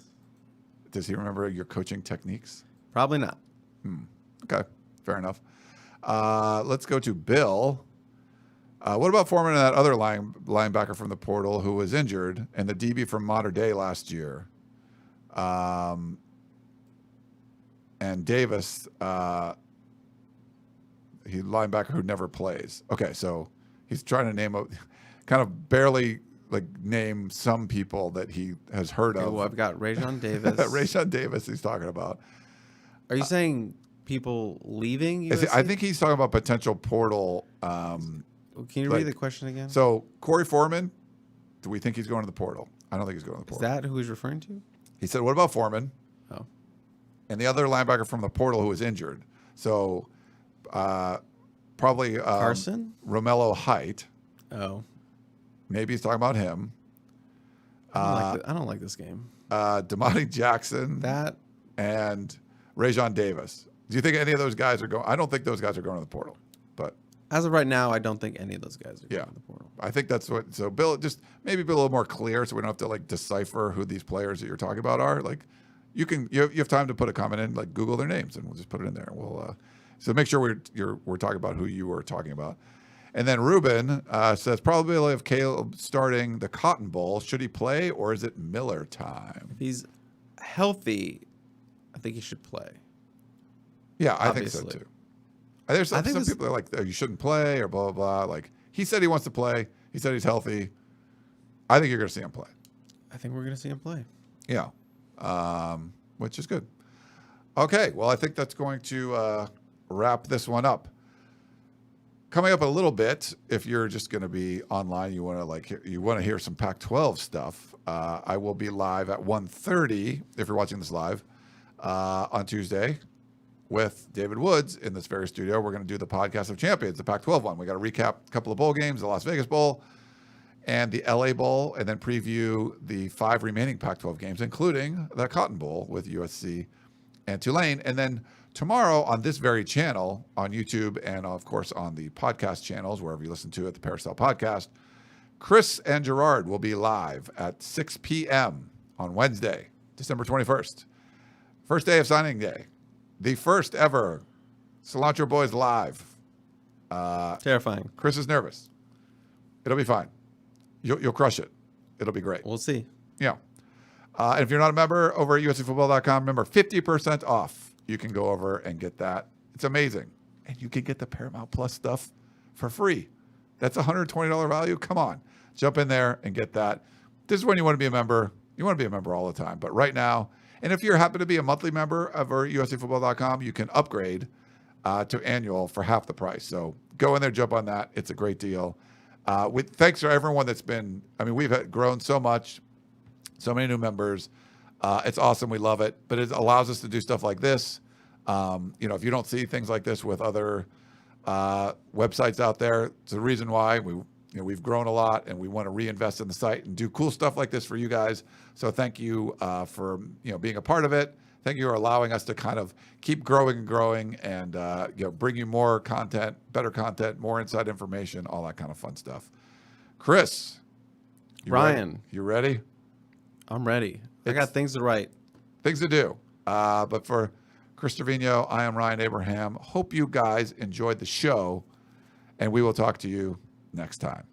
Does he remember your coaching techniques? Probably not. Okay. Fair enough. Let's go to Bill. What about Foreman and that other linebacker from the portal who was injured and the DB from Mater Dei last year? And Davis, he linebacker who never plays. Okay, so he's trying to name some people that he has heard of. Well, I've got Rajon Davis. Rajon Davis he's talking about. Are you saying people leaving USC? I think he's talking about potential portal. Can you read the question again? So Corey Foreman, do we think he's going to the portal? I don't think he's going to the portal. Is that who he's referring to? He said, what about Foreman? Oh. And the other linebacker from the portal who was injured. So probably Carson? Romello Height. Oh. Maybe he's talking about him. I don't like this game. Damani Jackson. That. And Rajon Davis. Do you think any of those guys are going? I don't think those guys are going to the portal. But as of right now, I don't think any of those guys are going to the portal. I think that's what. So Bill, just maybe be a little more clear, so we don't have to decipher who these players that you're talking about are. You have time to put a comment in, Google their names, and we'll just put it in there. We'll so make sure we're talking about who you were talking about. And then Ruben says probability of Caleb starting the Cotton Bowl. Should he play or is it Miller time? If he's healthy, I think he should play. Yeah, I think so Obviously. too. There's some this- people that are like, oh, you shouldn't play or blah, blah, blah. Like, he said he wants to play. He said he's healthy. I think you're going to see him play. I think we're going to see him play. Yeah, which is good. Okay, well, I think that's going to wrap this one up. Coming up a little bit, if you're just going to be online, you want to hear some Pac-12 stuff. I will be live at 1:30 if you're watching this live on Tuesday with David Woods in this very studio. We're going to do the Podcast of Champions, the Pac-12 one. We got to recap a couple of bowl games, the Las Vegas Bowl and the LA Bowl, and then preview the 5 remaining Pac-12 games, including the Cotton Bowl with USC and Tulane. And then tomorrow on this very channel, on YouTube and, of course, on the podcast channels, wherever you listen to it, the Peristyle Podcast, Chris and Gerard will be live at 6 p.m. on Wednesday, December 21st. First day of signing day. The first ever Cilantro Boys live. Terrifying. Chris is nervous. It'll be fine. You'll crush it. It'll be great. We'll see. Yeah. And if you're not a member over at uscfootball.com, remember 50% off. You can go over and get that. It's amazing. And you can get the Paramount Plus stuff for free. That's a $120 value. Come on. Jump in there and get that. This is when you want to be a member. You want to be a member all the time. But right now, and if you happen to be a monthly member over at uscfootball.com, you can upgrade to annual for half the price. So go in there, jump on that. It's a great deal. Thanks to everyone that's been, we've grown so much, so many new members. It's awesome. We love it. But it allows us to do stuff like this. If you don't see things like this with other websites out there, it's the reason why we've grown a lot and we want to reinvest in the site and do cool stuff like this for you guys. So thank you for being a part of it. Thank you for allowing us to kind of keep growing and bring you more content, better content, more inside information, all that kind of fun stuff. Chris, Ryan, you ready? I'm ready. I got things to write. Things to do. But for Chris Trevino, I am Ryan Abraham. Hope you guys enjoyed the show, and we will talk to you next time.